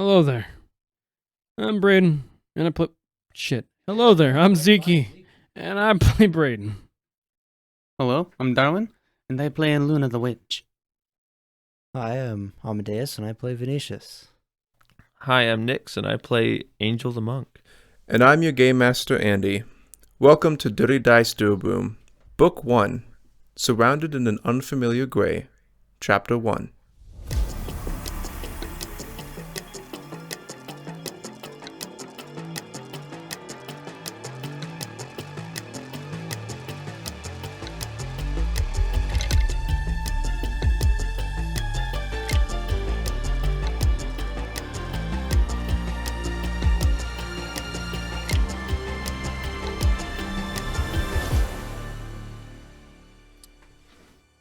Hello there. I'm Braden, and I play... Shit. Hello there, I'm Zeke, and I play Braden. Hello, I'm Darwin, and I play in Luna the Witch. Hi, I'm Amadeus, and I play Venetius. Hi, I'm Nix, and I play Angel the Monk. And I'm your Game Master, Andy. Welcome to Dirty Dice Duabrume, Book 1, Surrounded in an Unfamiliar Gray, Chapter 1.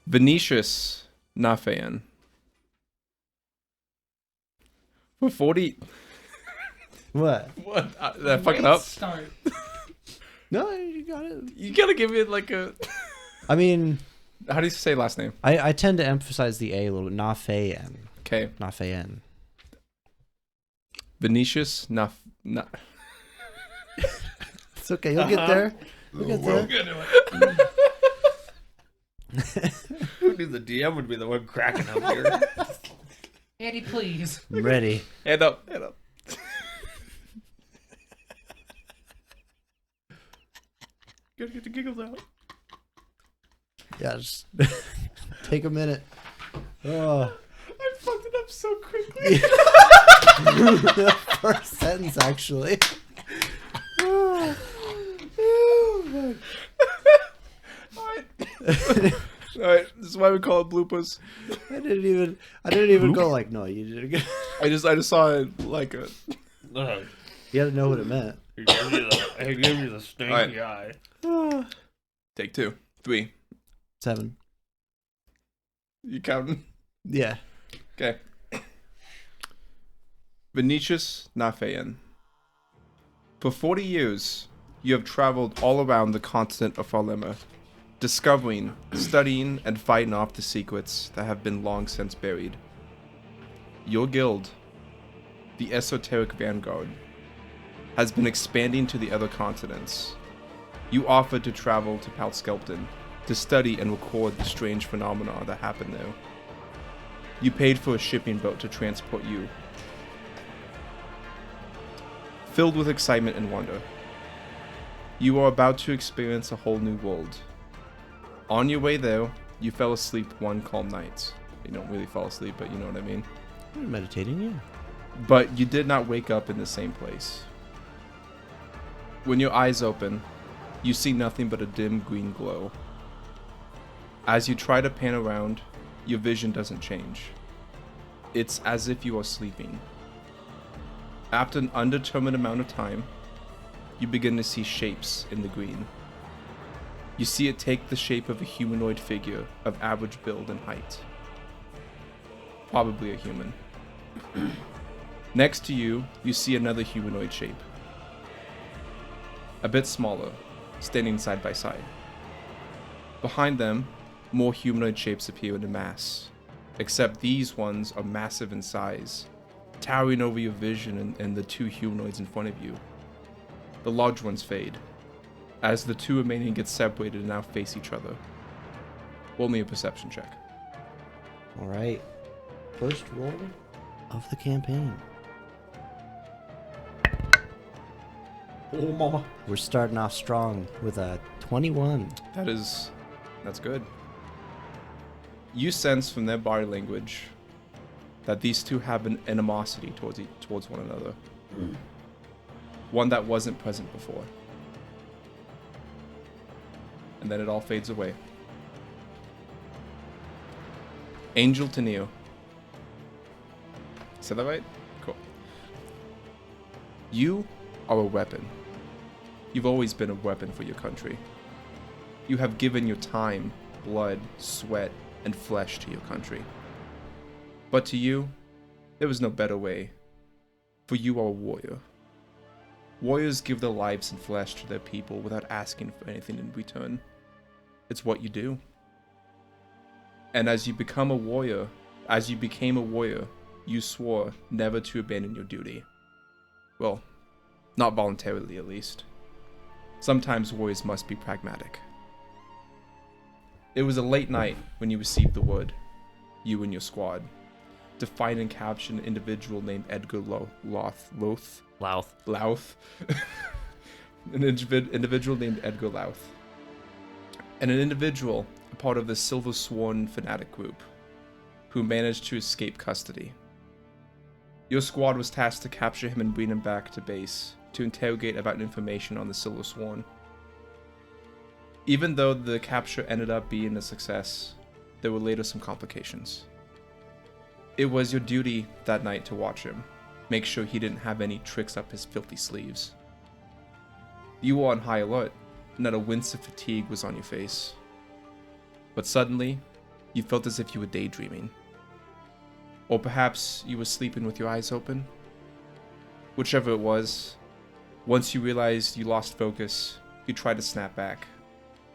Venetius Nafean. For 40... What? What? Did I fuck it up? Start. No, you got it. You gotta give it like a... I mean, How do you say last name? I tend to emphasize the A a little bit. Nafean. Okay. Nafean. Venetius It's okay, you'll get there. You'll get there. Who knew the DM would be the one cracking up here? Andy, please. I'm ready. Hand up, hand up. Gotta get the giggles out. Yeah, just take a minute. Oh. I fucked it up so quickly. The first sentence, actually. Oh. Alright, this is why we call it bloopers. I didn't even go like, no, you did it. I just saw it like a... You had to know what it meant. He gave you the stinky eye. Take 2. 3. 7. You counting? Yeah. Okay. Venetius Nafean. For 40 years, you have traveled all around the continent of Farlema, discovering, studying, and fighting off the secrets that have been long since buried. Your guild, the Esoteric Vanguard, has been expanding to the other continents. You offered to travel to Palskelpton to study and record the strange phenomena that happened there. You paid for a shipping boat to transport you. Filled with excitement and wonder, you are about to experience a whole new world. On your way there, you fell asleep one calm night. You don't really fall asleep, but you know what I mean. You're meditating, yeah. But you did not wake up in the same place. When your eyes open, you see nothing but a dim green glow. As you try to pan around, your vision doesn't change. It's as if you are sleeping. After an undetermined amount of time, you begin to see shapes in the green. You see it take the shape of a humanoid figure of average build and height. Probably a human. Next to you, you see another humanoid shape. A bit smaller, standing side by side. Behind them, more humanoid shapes appear in a mass, except these ones are massive in size, towering over your vision and the two humanoids in front of you. The large ones fade, as the two remaining get separated and now face each other. Roll me a perception check. Alright. First roll of the campaign. Oh, mama. We're starting off strong with a 21. That's good. You sense from their body language that these two have an animosity towards one another. One that wasn't present before. And then it all fades away. Angel to Neo. Said that right? Cool. You are a weapon. You've always been a weapon for your country. You have given your time, blood, sweat, and flesh to your country. But to you, there was no better way. For you are a warrior. Warriors give their lives and flesh to their people without asking for anything in return. It's what you do. And as you became a warrior, you swore never to abandon your duty. Well, not voluntarily at least. Sometimes warriors must be pragmatic. It was a late night when you received the word, you and your squad, to find and capture an individual named Edgar Louth. Louth. An individual named Edgar Louth. And an individual, a part of the Silver Sworn fanatic group, who managed to escape custody. Your squad was tasked to capture him and bring him back to base to interrogate about information on the Silver Sworn. Even though the capture ended up being a success, there were later some complications. It was your duty that night to watch him, make sure he didn't have any tricks up his filthy sleeves. You were on high alert, and not a wince of fatigue was on your face. But suddenly, you felt as if you were daydreaming. Or perhaps you were sleeping with your eyes open? Whichever it was, once you realized you lost focus, you tried to snap back.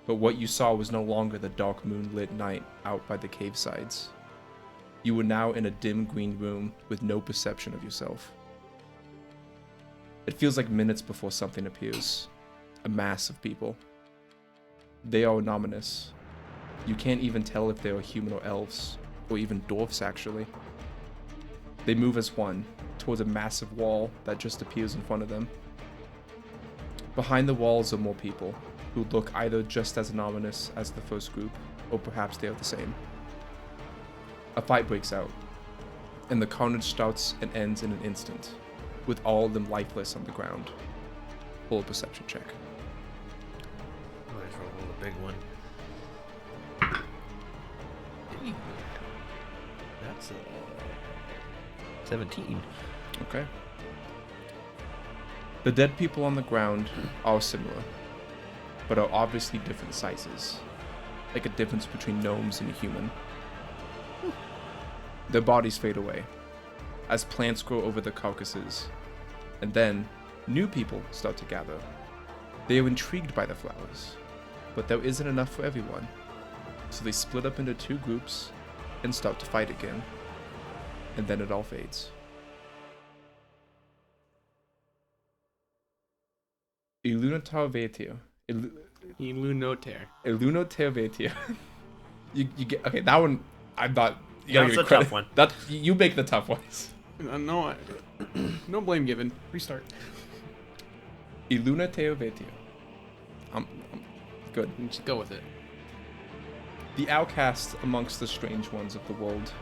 But what you saw was no longer the dark moonlit night out by the cave sides. You were now in a dim green room with no perception of yourself. It feels like minutes before something appears. A mass of people. They are ominous. You can't even tell if they are human or elves, or even dwarfs actually. They move as one, towards a massive wall that just appears in front of them. Behind the walls are more people, who look either just as ominous as the first group, or perhaps they are the same. A fight breaks out, and the carnage starts and ends in an instant, with all of them lifeless on the ground. Roll a perception check. Might as well roll a big one. That's 17. Okay. The dead people on the ground are similar, but are obviously different sizes, like a difference between gnomes and a human. Their bodies fade away, as plants grow over the carcasses, and then new people start to gather. They are intrigued by the flowers, but there isn't enough for everyone, so they split up into two groups and start to fight again, and then it all fades. Ilunatar Vetio. Ilunatar Vetio. You get okay. That one I thought. That's a tough one. That you make the tough ones. No, no blame given. Restart. Ilunatar Vetio. Good. Just go with it. The outcast amongst the strange ones of the world.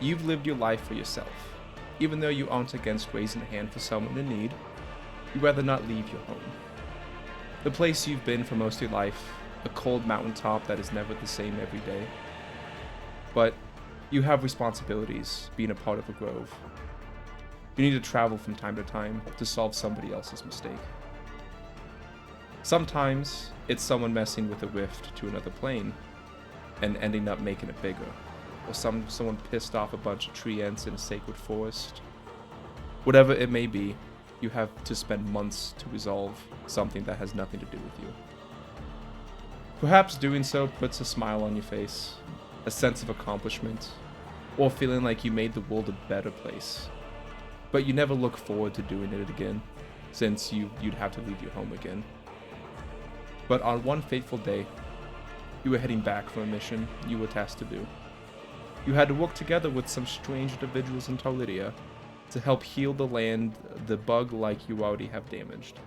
You've lived your life for yourself. Even though you aren't against raising a hand for someone in need, you'd rather not leave your home. The place you've been for most of your life, a cold mountaintop that is never the same every day. But you have responsibilities, being a part of a grove. You need to travel from time to time to solve somebody else's mistake. Sometimes, it's someone messing with a rift to another plane and ending up making it bigger. Or someone pissed off a bunch of tree ants in a sacred forest. Whatever it may be, you have to spend months to resolve something that has nothing to do with you. Perhaps doing so puts a smile on your face, a sense of accomplishment, or feeling like you made the world a better place. But you never look forward to doing it again, since you'd have to leave your home again. But on one fateful day, you were heading back from a mission you were tasked to do. You had to work together with some strange individuals in Taulidia to help heal the land the bug-like you already have damaged.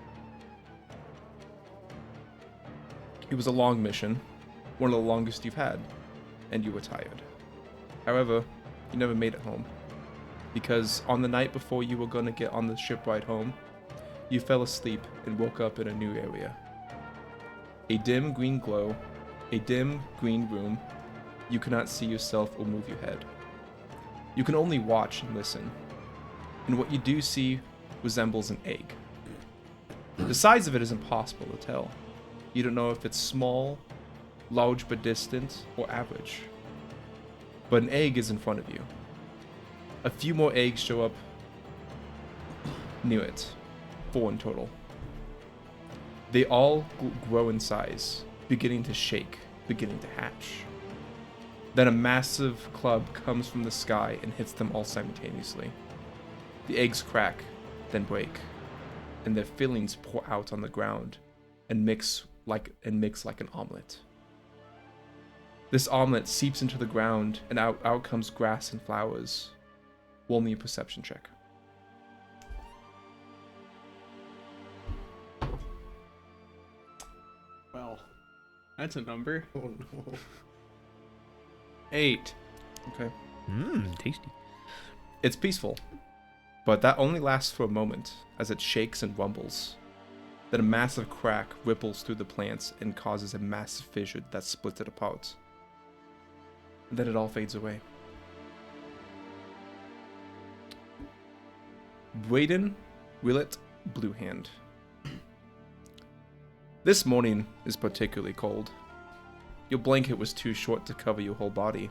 It was a long mission, one of the longest you've had, and you were tired. However, you never made it home, because on the night before you were going to get on the ship ride home, you fell asleep and woke up in a new area. A dim green glow, a dim green room. You cannot see yourself or move your head. You can only watch and listen, and what you do see resembles an egg. The size of it is impossible to tell. You don't know if it's small, large but distant, or average. But an egg is in front of you. A few more eggs show up near it, 4 in total. They all grow in size, beginning to shake, beginning to hatch. Then a massive club comes from the sky and hits them all simultaneously. The eggs crack, then break, and their fillings pour out on the ground and mix like an omelet. This omelet seeps into the ground, and out comes grass and flowers. Roll me a perception check. Well, that's a number. Oh no. 8. Okay. Tasty. It's peaceful, but that only lasts for a moment as it shakes and rumbles. Then a massive crack ripples through the plants and causes a massive fissure that splits it apart. And then it all fades away. Braden Willett Bluehand. This morning is particularly cold. Your blanket was too short to cover your whole body.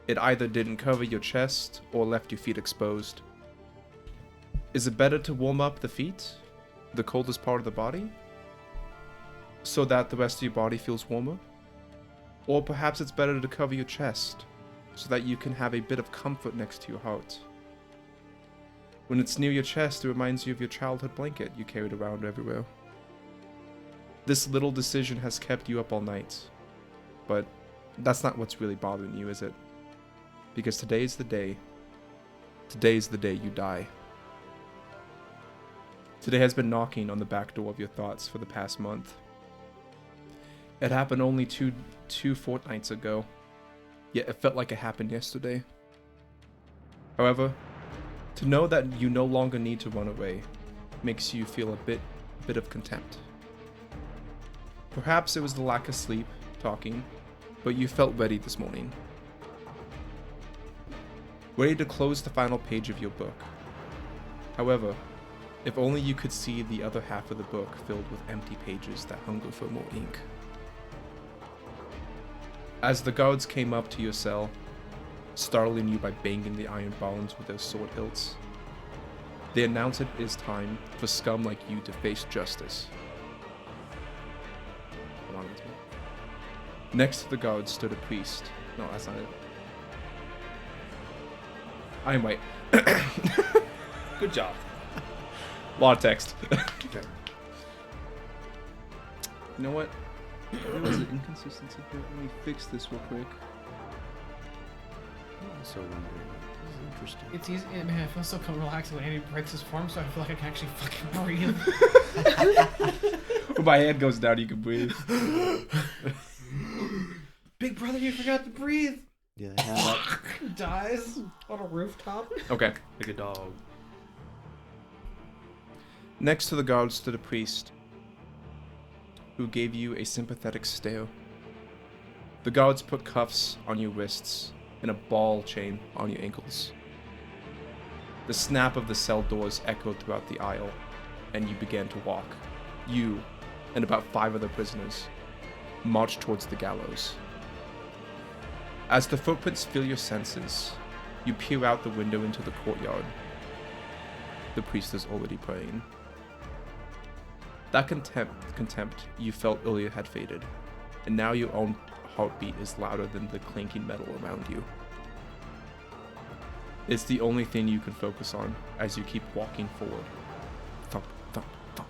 It either didn't cover your chest or left your feet exposed. Is it better to warm up the feet, the coldest part of the body, so that the rest of your body feels warmer? Or perhaps it's better to cover your chest, so that you can have a bit of comfort next to your heart. When it's near your chest, it reminds you of your childhood blanket you carried around everywhere. This little decision has kept you up all night, but that's not what's really bothering you, is it? Because today's the day you die. Today has been knocking on the back door of your thoughts for the past month. It happened only two fortnights ago, yet it felt like it happened yesterday. However, to know that you no longer need to run away makes you feel a bit of contempt. Perhaps it was the lack of sleep, talking, but you felt ready this morning. Ready to close the final page of your book. However, if only you could see the other half of the book filled with empty pages that hunger for more ink. As the guards came up to your cell, startling you by banging the iron bonds with their sword hilts, they announced it is time for scum like you to face justice. Hold on, next to the guards stood a priest. No, that's not it. I am right. Good job. A lot of text. Okay. You know what? There was an inconsistency here. Let me fix this real quick. I'm so wondering. This is interesting. It's easy, man. I feel so relaxed when Andy breaks his form, so I feel like I can actually fucking breathe. When my hand goes down, you can breathe. Big brother, you forgot to breathe. Yeah, I have that. Dies on a rooftop. Okay. Like a dog. Next to the guard stood a priest, who gave you a sympathetic stare. The guards put cuffs on your wrists and a ball chain on your ankles. The snap of the cell doors echoed throughout the aisle, and you began to walk. You and about 5 other prisoners marched towards the gallows. As the footprints fill your senses, you peer out the window into the courtyard. The priest is already praying. That contempt you felt earlier had faded, and now your own heartbeat is louder than the clanking metal around you. It's the only thing you can focus on as you keep walking forward. Thump, thump, thump.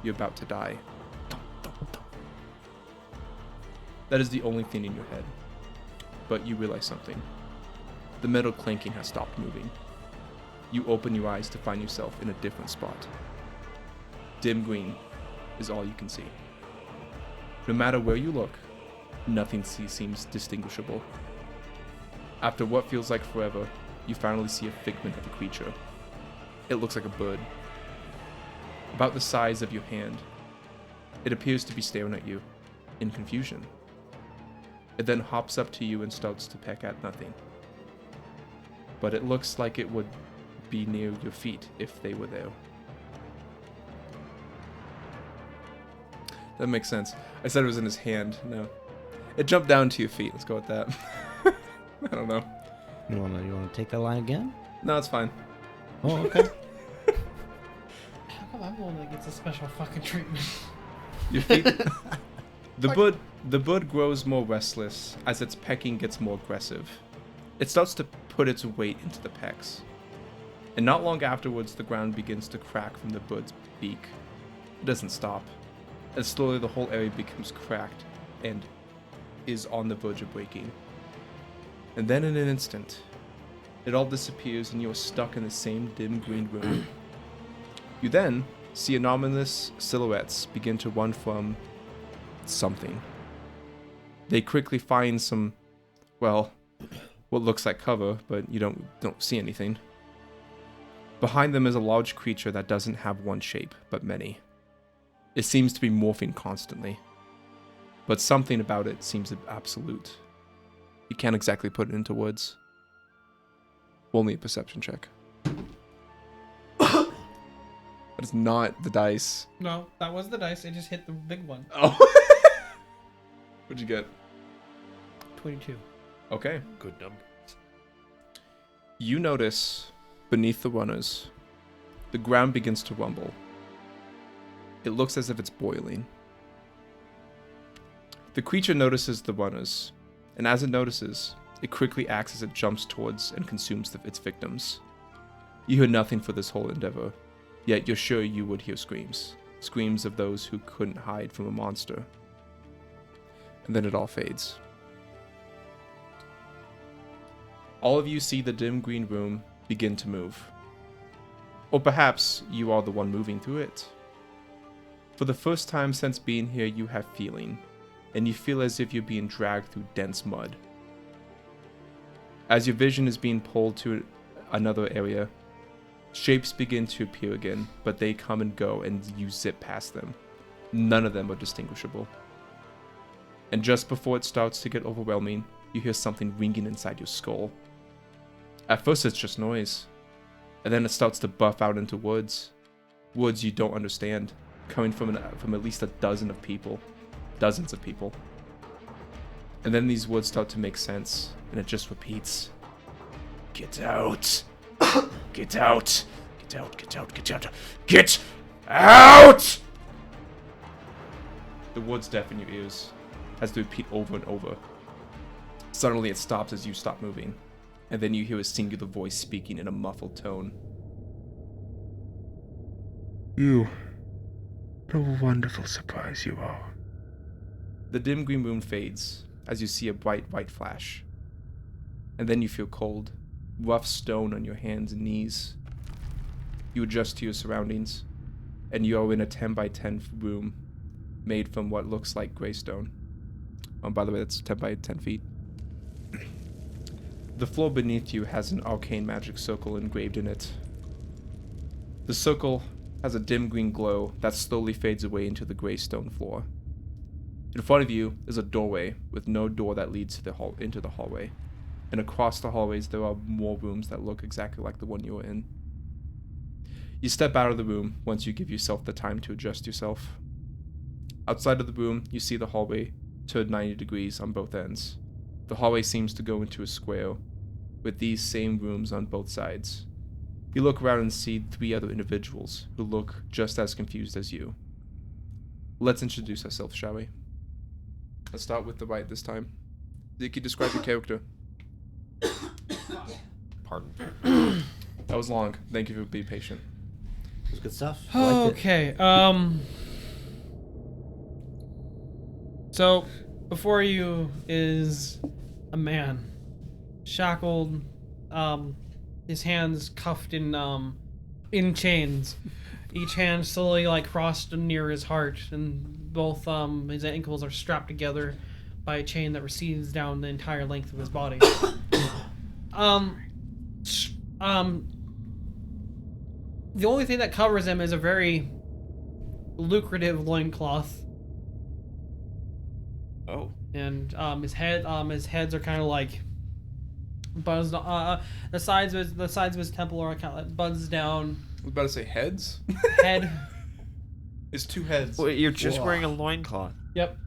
You're about to die. Thump, thump, thump. That is the only thing in your head. But you realize something. The metal clanking has stopped moving. You open your eyes to find yourself in a different spot. Dim green is all you can see. No matter where you look, nothing seems distinguishable. After what feels like forever, you finally see a figment of a creature. It looks like a bird. About the size of your hand. It appears to be staring at you, in confusion. It then hops up to you and starts to peck at nothing. But it looks like it would be near your feet if they were there. That makes sense. I said it was in his hand. No. It jumped down to your feet. Let's go with that. I don't know. You wanna take that line again? No, it's fine. Oh, okay. How come I'm the one that gets a special fucking treatment? Your feet? The bird grows more restless as its pecking gets more aggressive. It starts to put its weight into the pecks. And not long afterwards, the ground begins to crack from the bird's beak. It doesn't stop. And slowly the whole area becomes cracked and is on the verge of breaking. And then in an instant, it all disappears and you are stuck in the same dim green room. You then see anomalous silhouettes begin to run from something. They quickly find some, well, what looks like cover, but you don't see anything. Behind them is a large creature that doesn't have one shape, but many. It seems to be morphing constantly. But something about it seems absolute. You can't exactly put it into words. Only a perception check. That is not the dice. No, that was the dice. It just hit the big one. Oh. What'd you get? 22. Okay. Good number. You notice beneath the runners, the ground begins to rumble. It looks as if it's boiling. The creature notices the runners, and as it notices, it quickly acts as it jumps towards and consumes its victims. You hear nothing for this whole endeavor, yet you're sure you would hear screams. Screams of those who couldn't hide from a monster. And then it all fades. All of you see the dim green room begin to move. Or perhaps you are the one moving through it. For the first time since being here, you have feeling, and you feel as if you're being dragged through dense mud. As your vision is being pulled to another area, shapes begin to appear again, but they come and go and you zip past them. None of them are distinguishable. And just before it starts to get overwhelming, you hear something ringing inside your skull. At first it's just noise, and then it starts to buff out into words. Words you don't understand, coming from at least a dozen of people. Dozens of people. And then these words start to make sense, and it just repeats. Get out! Get out! Get out, get out, get out! Get out! The words deafen your ears, as they repeat over and over. Suddenly it stops as you stop moving, and then you hear a singular voice speaking in a muffled tone. You, what a wonderful surprise you are. The dim green room fades as you see a bright white flash. And then you feel cold, rough stone on your hands and knees. You adjust to your surroundings, and you are in a 10 by 10 room made from what looks like graystone. Oh, by the way, that's 10 by 10 feet. The floor beneath you has an arcane magic circle engraved in it. The circle has a dim green glow that slowly fades away into the graystone floor. In front of you is a doorway with no door that leads to into the hallway. And across the hallways there are more rooms that look exactly like the one you were in. You step out of the room once you give yourself the time to adjust yourself. Outside of the room, you see the hallway turn 90 degrees on both ends. The hallway seems to go into a square with these same rooms on both sides. You look around and see 3 other individuals who look just as confused as you. Let's introduce ourselves, shall we? Let's start with the right this time. Ziki, describe your character. Pardon. That was long. Thank you for being patient. It was good stuff. I liked it. Okay. So before you is a man, shackled, his hands cuffed in chains, each hand slowly crossed near his heart, and both his ankles are strapped together by a chain that receives down the entire length of his body. The only thing that covers him is a very lucrative loincloth. Oh. And his heads are kind of buzzed. The sides of his temple are kind of buzzed down. I was about to say heads? Head. It's 2 heads. Wait, you're just Whoa. wearing a loincloth. Yep.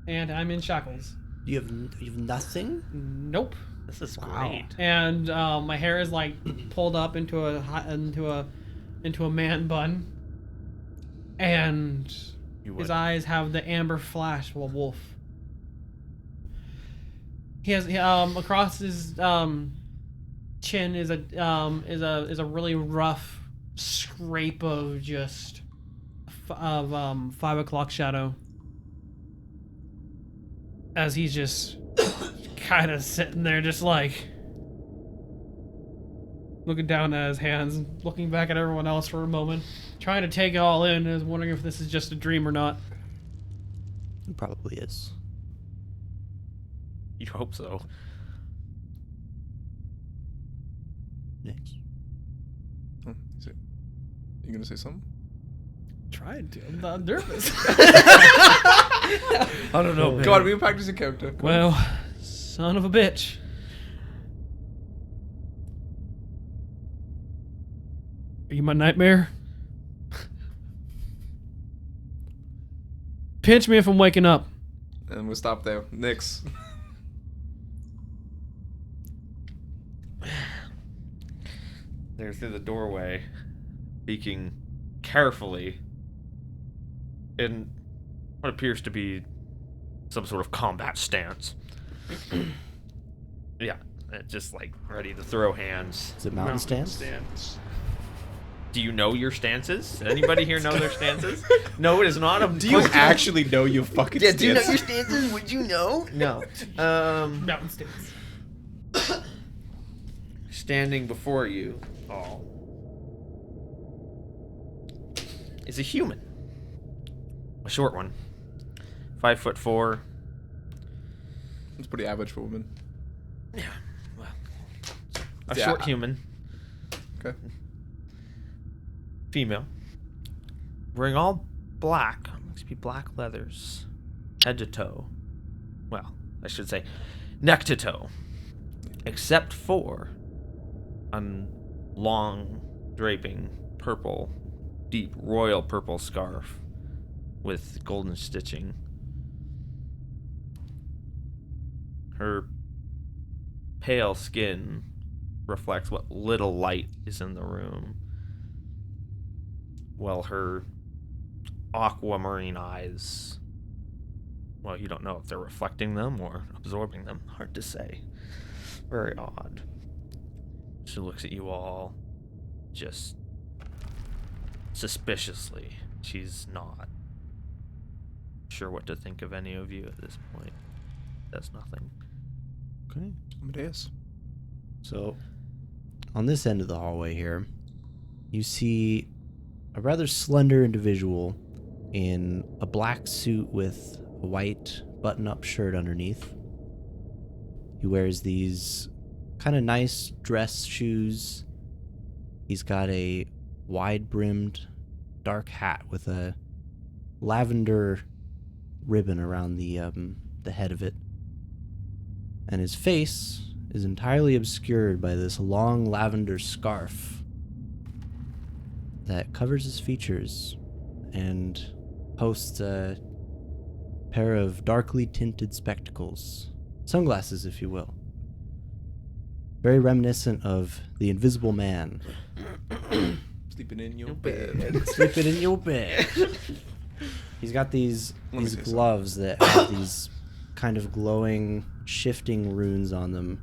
And I'm in shackles. You have nothing? Nope. This is Wow. great. And my hair is pulled up into a man bun. And His eyes have the amber flash of a wolf. He has across his chin is a really rough scrape of just 5 o'clock shadow. As he's just kind of sitting there, just like looking down at his hands, looking back at everyone else for a moment, trying to take it all in, and wondering if this is just a dream or not. It probably is. You hope so. Next. Is it? You gonna say something? Tried to. I'm not nervous. I don't know. Come on, we practice a character. Come on. Well, son of a bitch. Are you my nightmare? Pinch me if I'm waking up. And we'll stop there. Nyx. They're through the doorway, speaking carefully in what appears to be some sort of combat stance. Yeah, just like ready to throw hands. Is it mountain stance? Stance. Do you know your stances? Anybody here know their stances? No, it is not a. Do you actually know your fucking stance? Do you know your stances? Would you know? No. Mountain stance. Standing before you all is a human. A short one. 5'4". It's pretty average for a woman. Yeah, well. A Yeah. short human. Okay. Female. Wearing all black. Must be black leathers. Head to toe. Well, I should say neck to toe. Except for a long, draping, purple, deep, royal purple scarf with golden stitching. Her pale skin reflects what little light is in the room, while her aquamarine eyes, well, you don't know if they're reflecting them or absorbing them. Hard to say. Very odd. She looks at you all just suspiciously. She's not sure what to think of any of you at this point. That's nothing. Okay. Amadeus. So, on this end of the hallway here, you see a rather slender individual in a black suit with a white button-up shirt underneath. He wears these kind of nice dress shoes. He's got a wide-brimmed dark hat with a lavender ribbon around the head of it. And his face is entirely obscured by this long lavender scarf that covers his features and hosts a pair of darkly tinted spectacles. Sunglasses, if you will. Very reminiscent of the Invisible Man. Sleeping in your bed. Sleeping in your bed. He's got these Let me say gloves that have these kind of glowing, shifting runes on them.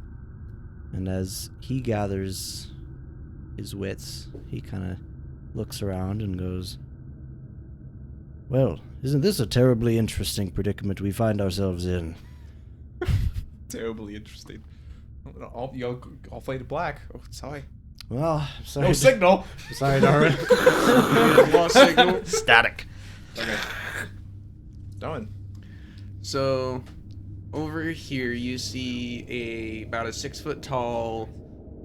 And as he gathers his wits, he kind of looks around and goes, "Well, isn't this a terribly interesting predicament we find ourselves in?" Terribly interesting. All faded black. Oh, sorry. Well, I'm sorry. No signal. Sorry, Darwin. Lost signal. Static. Okay. Done. So, over here you see about a 6 foot tall.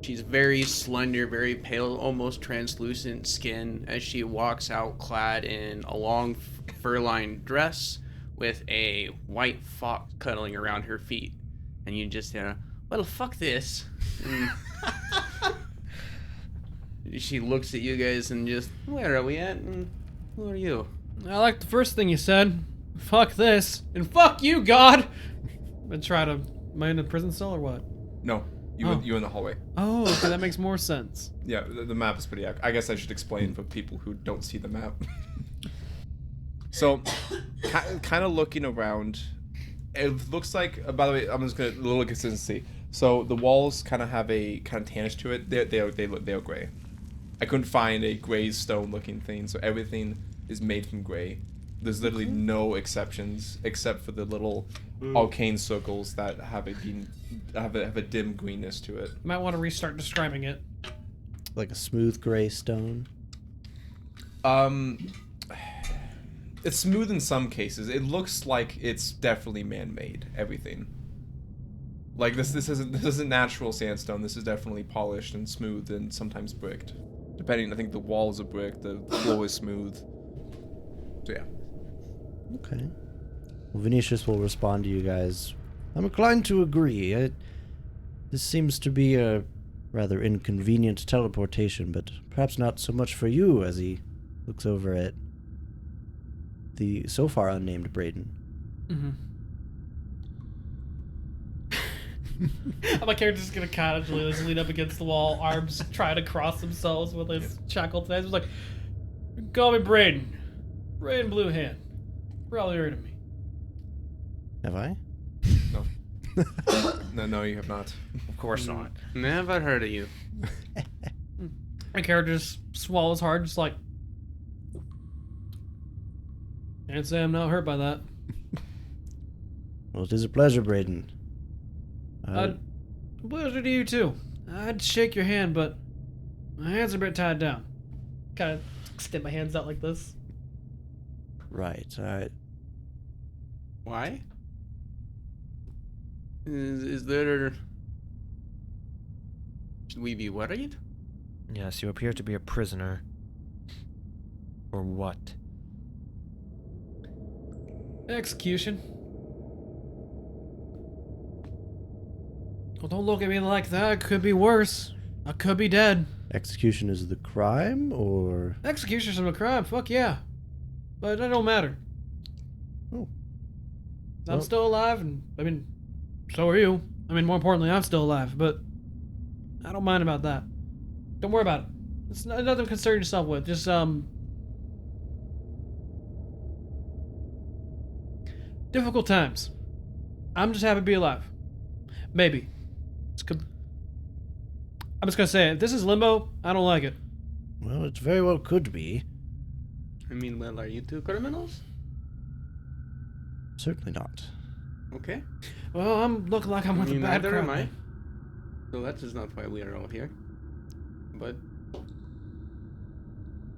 She's very slender, very pale, almost translucent skin as she walks out clad in a long fur-lined dress with a white fox cuddling around her feet. And you just, well, fuck this. She looks at you guys and just, where are we at? And who are you? I like the first thing you said. Fuck this. And fuck you, God! And try to... Am I in a prison cell or what? No. You in the hallway. Oh, okay, that makes more sense. Yeah, the map is pretty accurate. I guess I should explain for people who don't see the map. So, kind of looking around, it looks like. By the way, I'm just gonna a little consistency. So the walls kind of have a kind of tannish to it. They're gray. I couldn't find a gray stone looking thing, so everything is made from gray. There's literally no exceptions except for the little arcane circles that have a dim greenness to it. You might want to restart describing it. Like a smooth gray stone. It's smooth in some cases. It looks like it's definitely man-made. Everything. Like this isn't natural sandstone. This is definitely polished and smooth and sometimes bricked. Depending, I think the walls are brick, the floor is smooth. So yeah. Okay. Well, Vinicius will respond to you guys. I'm inclined to agree. This seems to be a rather inconvenient teleportation, but perhaps not so much for you, as he looks over at the so far unnamed Braden. My character's just gonna casually just lean up against the wall, arms try to cross themselves with his shackled hands. He's like, call me Braden. Braden Blue Hand. Probably heard of me. Have I? No. No, you have not. Of course not. Never heard of you. My character just swallows hard, just like, can't say I'm not hurt by that. Well, it is a pleasure, Braden. Pleasure to you too. I'd shake your hand, but my hands are a bit tied down. Kind of extend my hands out like this. Right. Why? Is there... Should we be worried? Yes, you appear to be a prisoner. Or what? Execution. Well, don't look at me like that. It could be worse. I could be dead. Execution is the crime, or... Execution's a crime. Fuck yeah. But that don't matter. Oh. I'm Well- still alive, and I mean, so are you. I mean, more importantly, I'm still alive, but I don't mind about that. Don't worry about it. It's nothing to concern yourself with. Just, difficult times. I'm just happy to be alive. Maybe. I'm just gonna say it. If this is limbo, I don't like it. Well, it very well could be. I mean, well, are you two criminals? Certainly not. Okay. Well, I'm looking like I'm with a bad neither crowd. am I. So that is not why we are all here. But...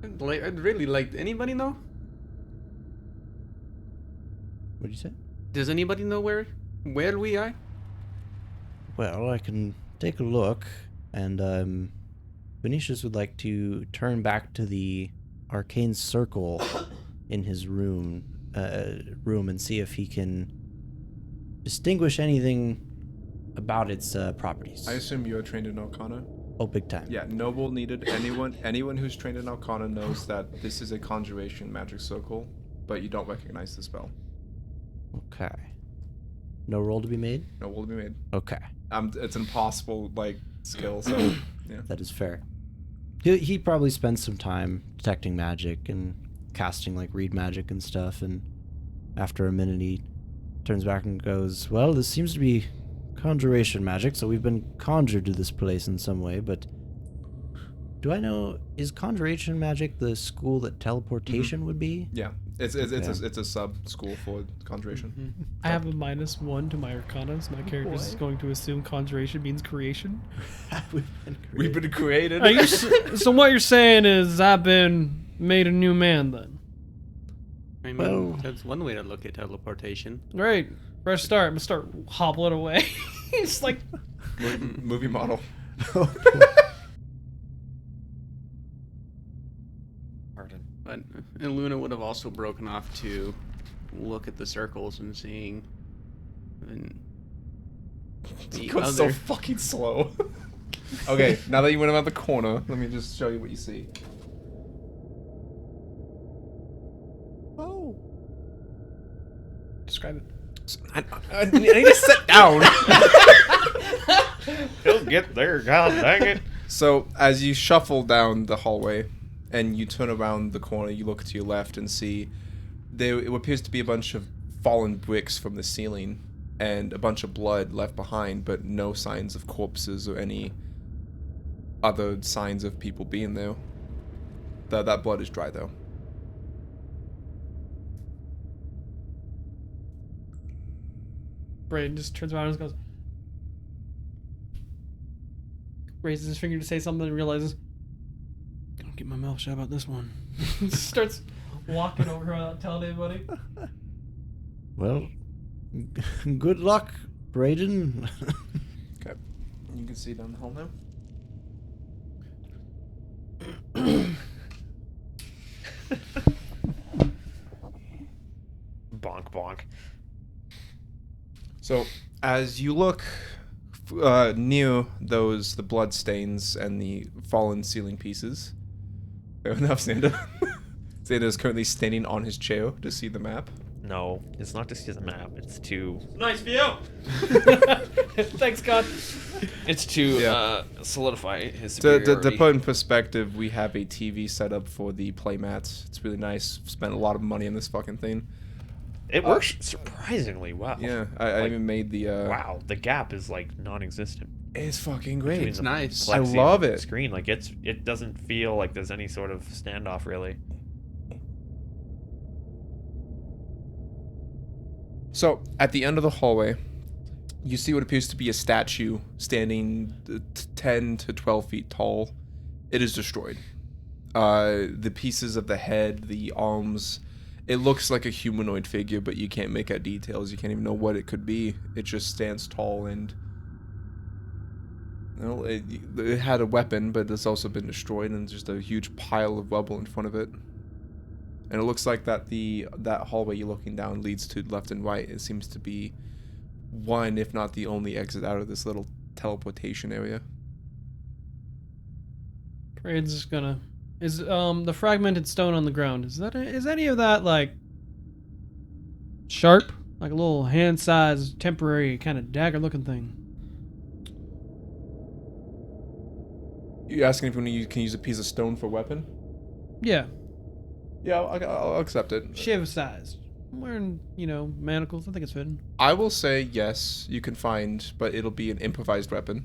I'd really like... Anybody know? What'd you say? Does anybody know where we are? Well, I can take a look, and Vinicius would like to turn back to the arcane circle in his room and see if he can distinguish anything about its properties. I assume you are trained in Arcana. Oh, big time. Yeah, noble needed. Anyone who's trained in Arcana knows that this is a conjuration magic circle, but you don't recognize the spell. Okay. No roll to be made? No will be made. Okay. It's impossible skill. So yeah. That is fair. He probably spends some time detecting magic and casting read magic and stuff, and after a minute he turns back and goes, well, this seems to be conjuration magic, so we've been conjured to this place in some way, but do I know, is conjuration magic the school that teleportation would be? Yeah, it's a sub school for conjuration. I have a -1 to my Arcana, so my character is going to assume conjuration means creation. We've been created. Are you so what you're saying is I've been made a new man then? I mean, Well- that's one way to look at teleportation. Great. Fresh start. I'm gonna start hobbling away. It's like Movie model. Pardon. But Luna would have also broken off to look at the circles and seeing... And the It goes so other... fucking slow. Okay, now that you went around the corner, let me just show you what you see. Oh. describe it. I need to sit down. He'll get there, god dang it. So, as you shuffle down the hallway and you turn around the corner, you look to your left and see There appears to be a bunch of fallen bricks from the ceiling and a bunch of blood left behind, but no signs of corpses or any other signs of people being there. That blood is dry, though. Braden just turns around and goes, raises his finger to say something and realizes, don't get my mouth shut about this one. Just starts walking over without telling anybody. Well, good luck, Braden. Okay. You can see down the hall now. Bonk, bonk. So, as you look near the blood stains and the fallen ceiling pieces, fair enough, Xander. Xander is currently standing on his chair to see the map. No, it's not to see the map. It's to Nice view! Thanks, God. it's to Yeah. solidify his To superiority. put in perspective, we have a TV set up for the playmats. It's really nice. Spent a lot of money on this fucking thing. It works surprisingly well. Yeah, I Like, even made the. Wow, the gap is like non-existent. It's fucking Between great. It's the nice. I plexi and love the it. Screen like it doesn't feel like there's any sort of standoff really. So, at the end of the hallway, you see what appears to be a statue standing 10 to 12 feet tall. It is destroyed. The pieces of the head, the arms, it looks like a humanoid figure, but you can't make out details. You can't even know what it could be. It just stands tall and... Well, it had a weapon, but it's also been destroyed, and just a huge pile of rubble in front of it. And it looks like that hallway you're looking down leads to left and right. It seems to be one, if not the only exit out of this little teleportation area. Braden's just gonna... Is the fragmented stone on the ground, is any of that, like, sharp? Like a little hand-sized, temporary, kind of dagger-looking thing? You asking if you can use a piece of stone for a weapon? Yeah, Yeah, I'll accept it. shiv-sized. I'm wearing, manacles. I think it's fitting. I will say yes, you can find, but it'll be an improvised weapon.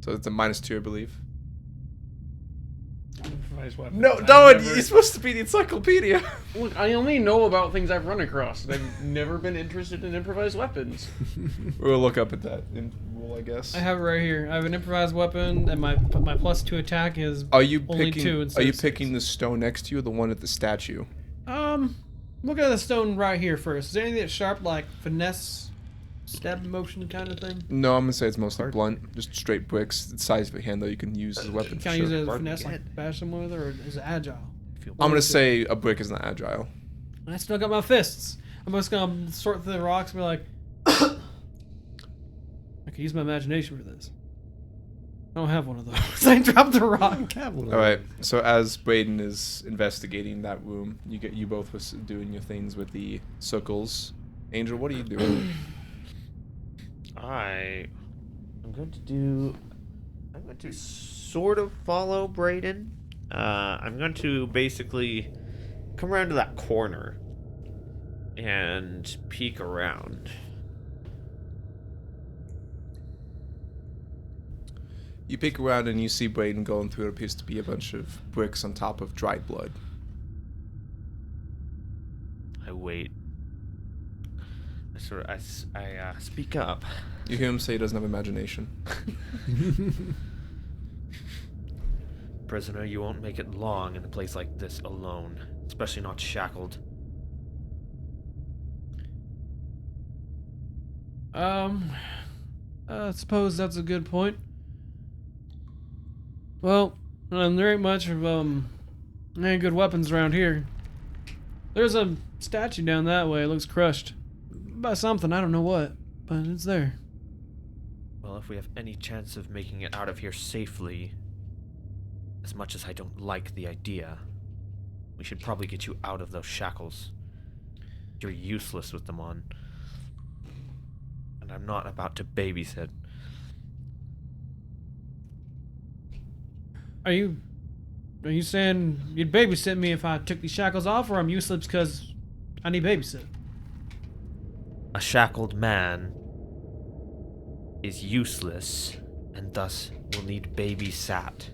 So it's a -2, I believe. Improvised weapon. No, you're supposed to be the encyclopedia. Look, I only know about things I've run across. I've never been interested in improvised weapons. We'll look up at that in rule, I guess. I have it right here. I have an improvised weapon, and my +2 attack is Are you only picking? 2 instead Are you of 6. picking the stone next to you, or the one at the statue? Look at the stone right here first. Is there anything that's sharp, like finesse, stab motion kind of thing? No, I'm gonna say it's mostly blunt, just straight bricks. The size of a hand, though, you can use as a weapon. Can For I use sure. it as Bargain finesse, again. like bash someone with it, or is it agile? I'm gonna say a brick is not agile. I still got my fists. I'm just gonna sort through the rocks and be like, I could use my imagination for this. I don't have one of those. I dropped the rock. All right. So as Braden is investigating that room, you both was doing your things with the circles. Angel, what are you doing? I'm going to sort of follow Braden. I'm going to basically come around to that corner and peek around. You peek around and you see Braden going through what appears to be a bunch of bricks on top of dried blood. I wait. I speak up. You hear him say he doesn't have imagination. Prisoner, you won't make it long in a place like this alone, especially not shackled. I suppose that's a good point. Well, there ain't much of, there ain't good weapons around here. There's a statue down that way. It looks crushed. By something, I don't know what, but it's there. Well, if we have any chance of making it out of here safely, as much as I don't like the idea, we should probably get you out of those shackles. You're useless with them on. And I'm not about to babysit. Are you saying you'd babysit me if I took these shackles off, or I'm useless because I need babysit. A shackled man is useless and thus will need babysat.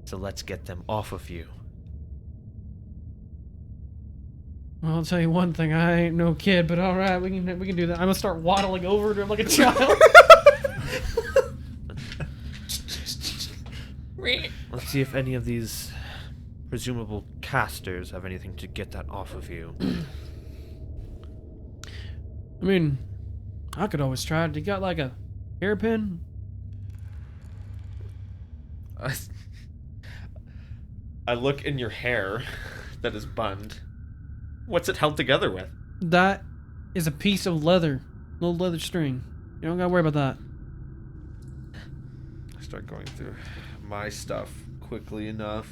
So let's get them off of you. Well, I'll tell you one thing. I ain't no kid, but all right, we can do that. I'm gonna start waddling over to him like a child. Let's see if any of these presumable casters have anything to get that off of you. I mean, I could always try it. You got like a hairpin? I look in your hair that is bunned. What's it held together with? That is a piece of leather. Little leather string. You don't gotta worry about that. I start going through my stuff quickly enough.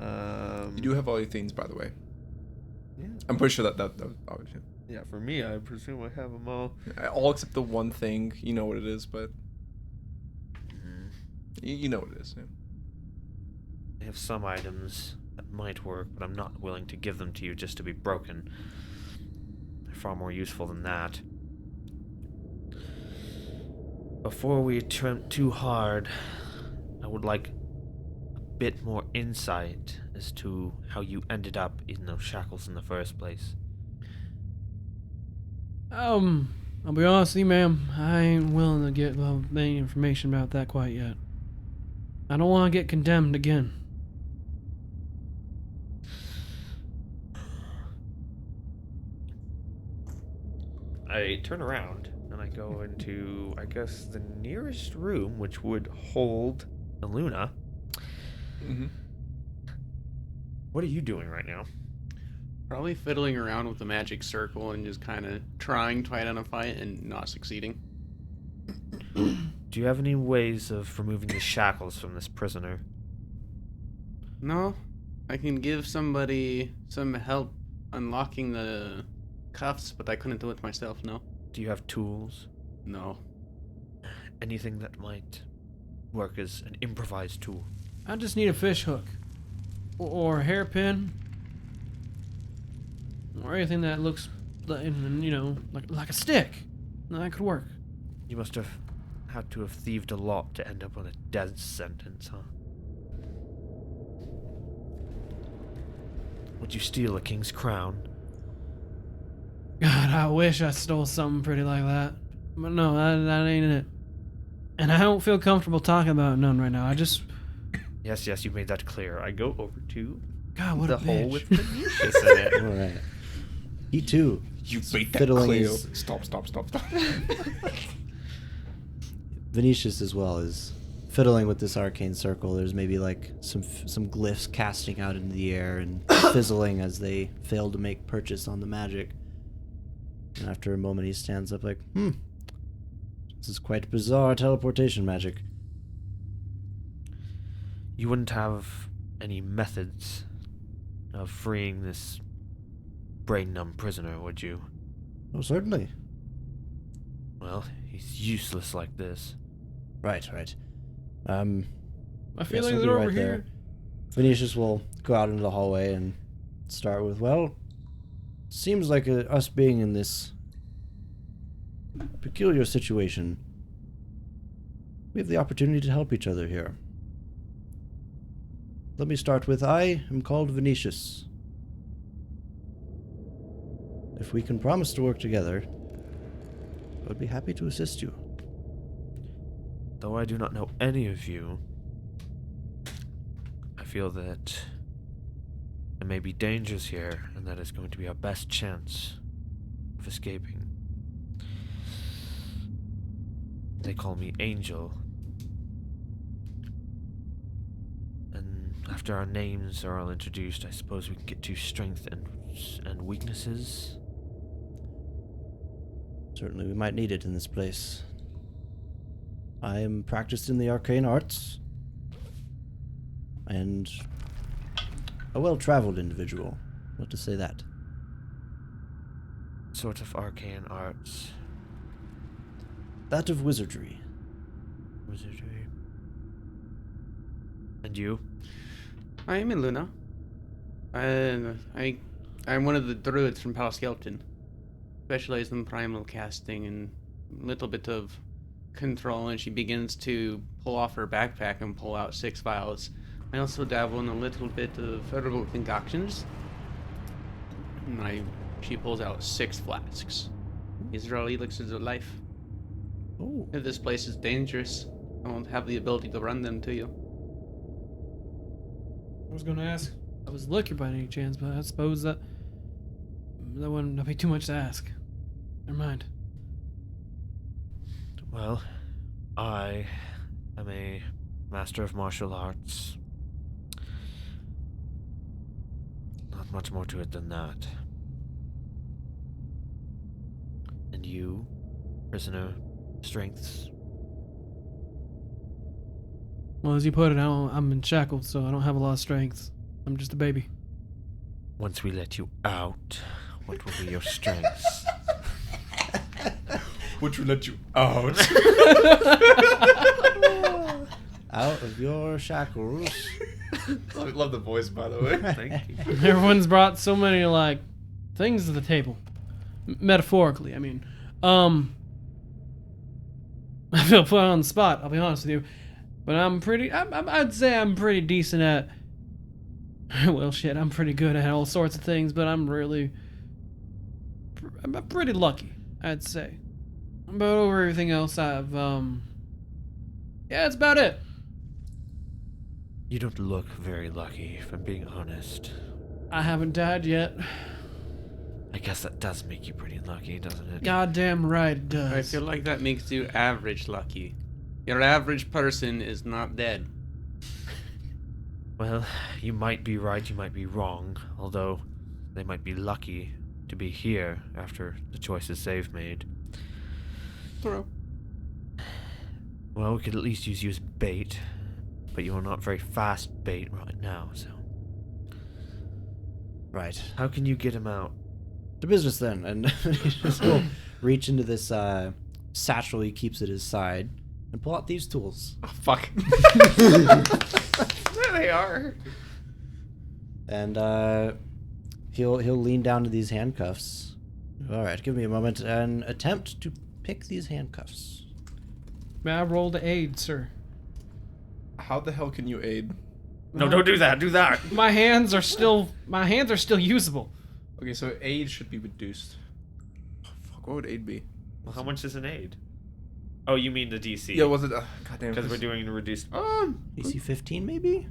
You do have all your things, by the way. Yeah. I'm pretty sure that was obvious. Yeah, for me, I presume I have them all. All except the one thing. You know what it is, but you know what it is. Yeah. I have some items that might work, but I'm not willing to give them to you just to be broken. They're far more useful than that. Before we attempt too hard, I would like a bit more insight as to how you ended up in those shackles in the first place. I'll be honest with you, ma'am. I ain't willing to get any information about that quite yet. I don't want to get condemned again. I turn around and I go into, I guess, the nearest room, which would hold Luna. Mm-hmm. What are you doing right now? Probably fiddling around with the magic circle and just kind of trying to identify it and not succeeding. Do you have any ways of removing the shackles from this prisoner? No, I can give somebody some help unlocking the cuffs, but I couldn't do it myself, no. Do you have tools? No. Anything that might work as an improvised tool? I just need a fish hook. Or a hairpin. Or anything that looks, you know, like a stick. That could work. You must have had to have thieved a lot to end up on a death sentence, huh? Would you steal a king's crown? God, I wish I stole something pretty like that. But no, that ain't it. And I don't feel comfortable talking about none right now. I just... Yes, you made that clear. I go over to God, what the a hole bitch. with Venetius in it. All right. He too. You is made that fiddling clear. his- Stop. Venetius as well is fiddling with this arcane circle. There's maybe like some glyphs casting out into the air and fizzling as they fail to make purchase on the magic. And after a moment, he stands up like, this is quite bizarre teleportation magic. You wouldn't have any methods of freeing this brain-numb prisoner, would you? Oh, certainly. Well, he's useless like this. Right. My Yes, feelings we'll be are over right there. here. Venetius will go out into the hallway and start with, well, seems like us being in this peculiar situation, we have the opportunity to help each other here. Let me start with, I am called Venetius. If we can promise to work together, I would be happy to assist you. Though I do not know any of you, I feel that there may be dangers here, and that is going to be our best chance of escaping. They call me Angel. And after our names are all introduced, I suppose we can get to strength and weaknesses. Certainly we might need it in this place. I am practiced in the arcane arts, and a well-traveled individual. What to say that? Sort of arcane arts. That of wizardry. Wizardry. And you? I am in Luna. I'm one of the druids from Palskelton. Specialize in primal casting and a little bit of control, and she begins to pull off her backpack and pull out 6 vials. I also dabble in a little bit of herbal concoctions. And she pulls out 6 flasks. These are all elixirs of life. Oh. If this place is dangerous, I won't have the ability to run them to you. I was gonna ask. I was liquor by any chance, but I suppose that wouldn't be too much to ask. Never mind. Well, I am a master of martial arts. Not much more to it than that. And you, prisoner, strengths? Well, as you put it, I'm in shackles, so I don't have a lot of strength. I'm just a baby. Once we let you out, what will be your strengths? Which will let you out. Out of your shackles. I love the voice, by the way. Thank you. Everyone's brought so many, like, things to the table. Metaphorically, I mean. I feel put on the spot, I'll be honest with you. But I'd say I'm pretty decent at, well, shit, I'm pretty good at all sorts of things, but I'm pretty lucky, I'd say. But over everything else, yeah, that's about it. You don't look very lucky, if I'm being honest. I haven't died yet. I guess that does make you pretty lucky, doesn't it? Goddamn right it does. I feel like that makes you average lucky. Your average person is not dead. Well, you might be right, you might be wrong, although they might be lucky to be here after the choices they've made. True. Well, we could at least use you as bait, but you are not very fast bait right now, so... Right. How can you get him out? To business then. And he'll reach into this satchel he keeps at his side and pull out these tools. Oh, fuck. There they are. And he'll lean down to these handcuffs. All right, give me a moment and attempt to pick these handcuffs. May I roll to aid, sir? How the hell can you aid? No, don't do that, do that! My hands are still usable. Okay, so aid should be reduced. Oh, fuck, what would aid be? Well, how much is an aid? Oh, you mean the DC? Yeah, was it? Goddamn. Because we're doing a reduced... DC 15 maybe?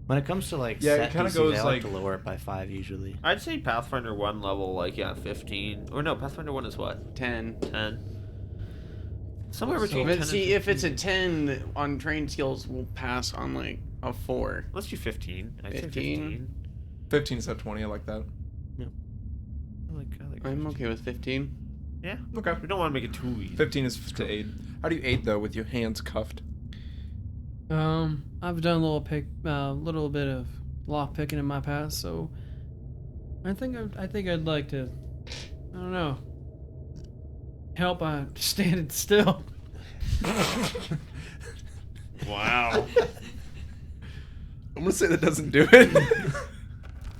When it comes to like Yeah, it set kinda DC, goes they like like- to lower it by 5 usually. I'd say Pathfinder 1 level, like, yeah, 15. Or no, Pathfinder 1 is what? 10. 10. Somewhere between 10 and See, if it's a 15. 10 on trained skills, we'll pass on like a 4. Let's do 15. I'd say 15? 15. 15 is at 20, I like that. I like I'm 15. okay with 15. Yeah. Okay. We don't want to make it too easy. 15 is to aid. How do you aid, though, with your hands cuffed? I've done a little bit of lock picking in my past, so I think I'd like to, I don't know, help by standing still. Wow. I'm gonna say that doesn't do it.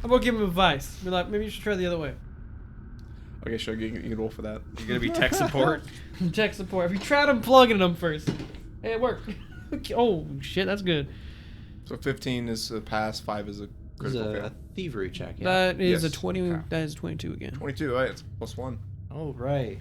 I'm gonna give him advice. Be like, maybe you should try the other way. Okay, sure, you can roll for that. You're gonna be tech support? Tech support. If you tried unplugging them first, hey, it worked. Oh shit, that's good. So 15 is a pass, 5 is a This is critical a fail. thievery check, yeah. That is Yes. a 20. Okay. That is 22 again. 22, right? It's +1. Oh, right.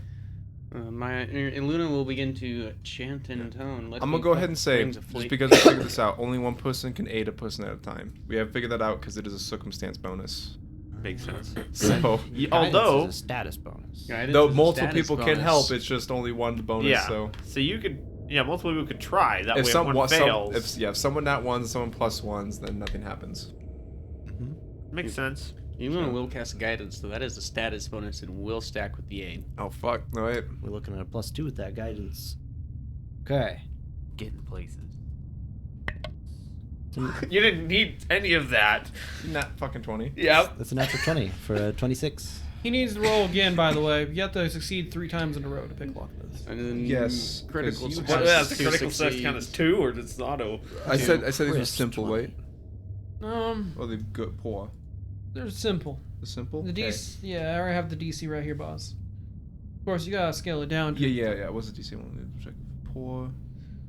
Luna will begin to chant in tone. I'm gonna go ahead and say, just because we figured this out, only one person can aid a person at a time. We have figured that out because it is a circumstance bonus. Makes sense. So, Guidance Although, is a status bonus. though multiple people can help, it's just only one bonus. yeah. So So you could, yeah, multiple people could try. That if way, if one fails, if someone nat ones, someone +1s, then nothing happens. makes sense. Luna will cast guidance, so that is a status bonus and will stack with the aid. Oh fuck! No wait. We're looking at a +2 with that guidance. Okay. Getting places. You didn't need any of that. Nat fucking 20. Yep. That's a natural 20 for a 26. He needs to roll again, by the way. You have to succeed 3 times in a row to pick lock this. And then Yes, critical 'cause you success. What, have- does the critical success count as 2 or does it auto? I said these were Crisp simple. 20. Wait. Or the good poor? They're simple. The simple? The Okay. DC, yeah, I already have the DC right here, boss. Of course, you gotta scale it down to Yeah. What's the DC one? Let me check. Poor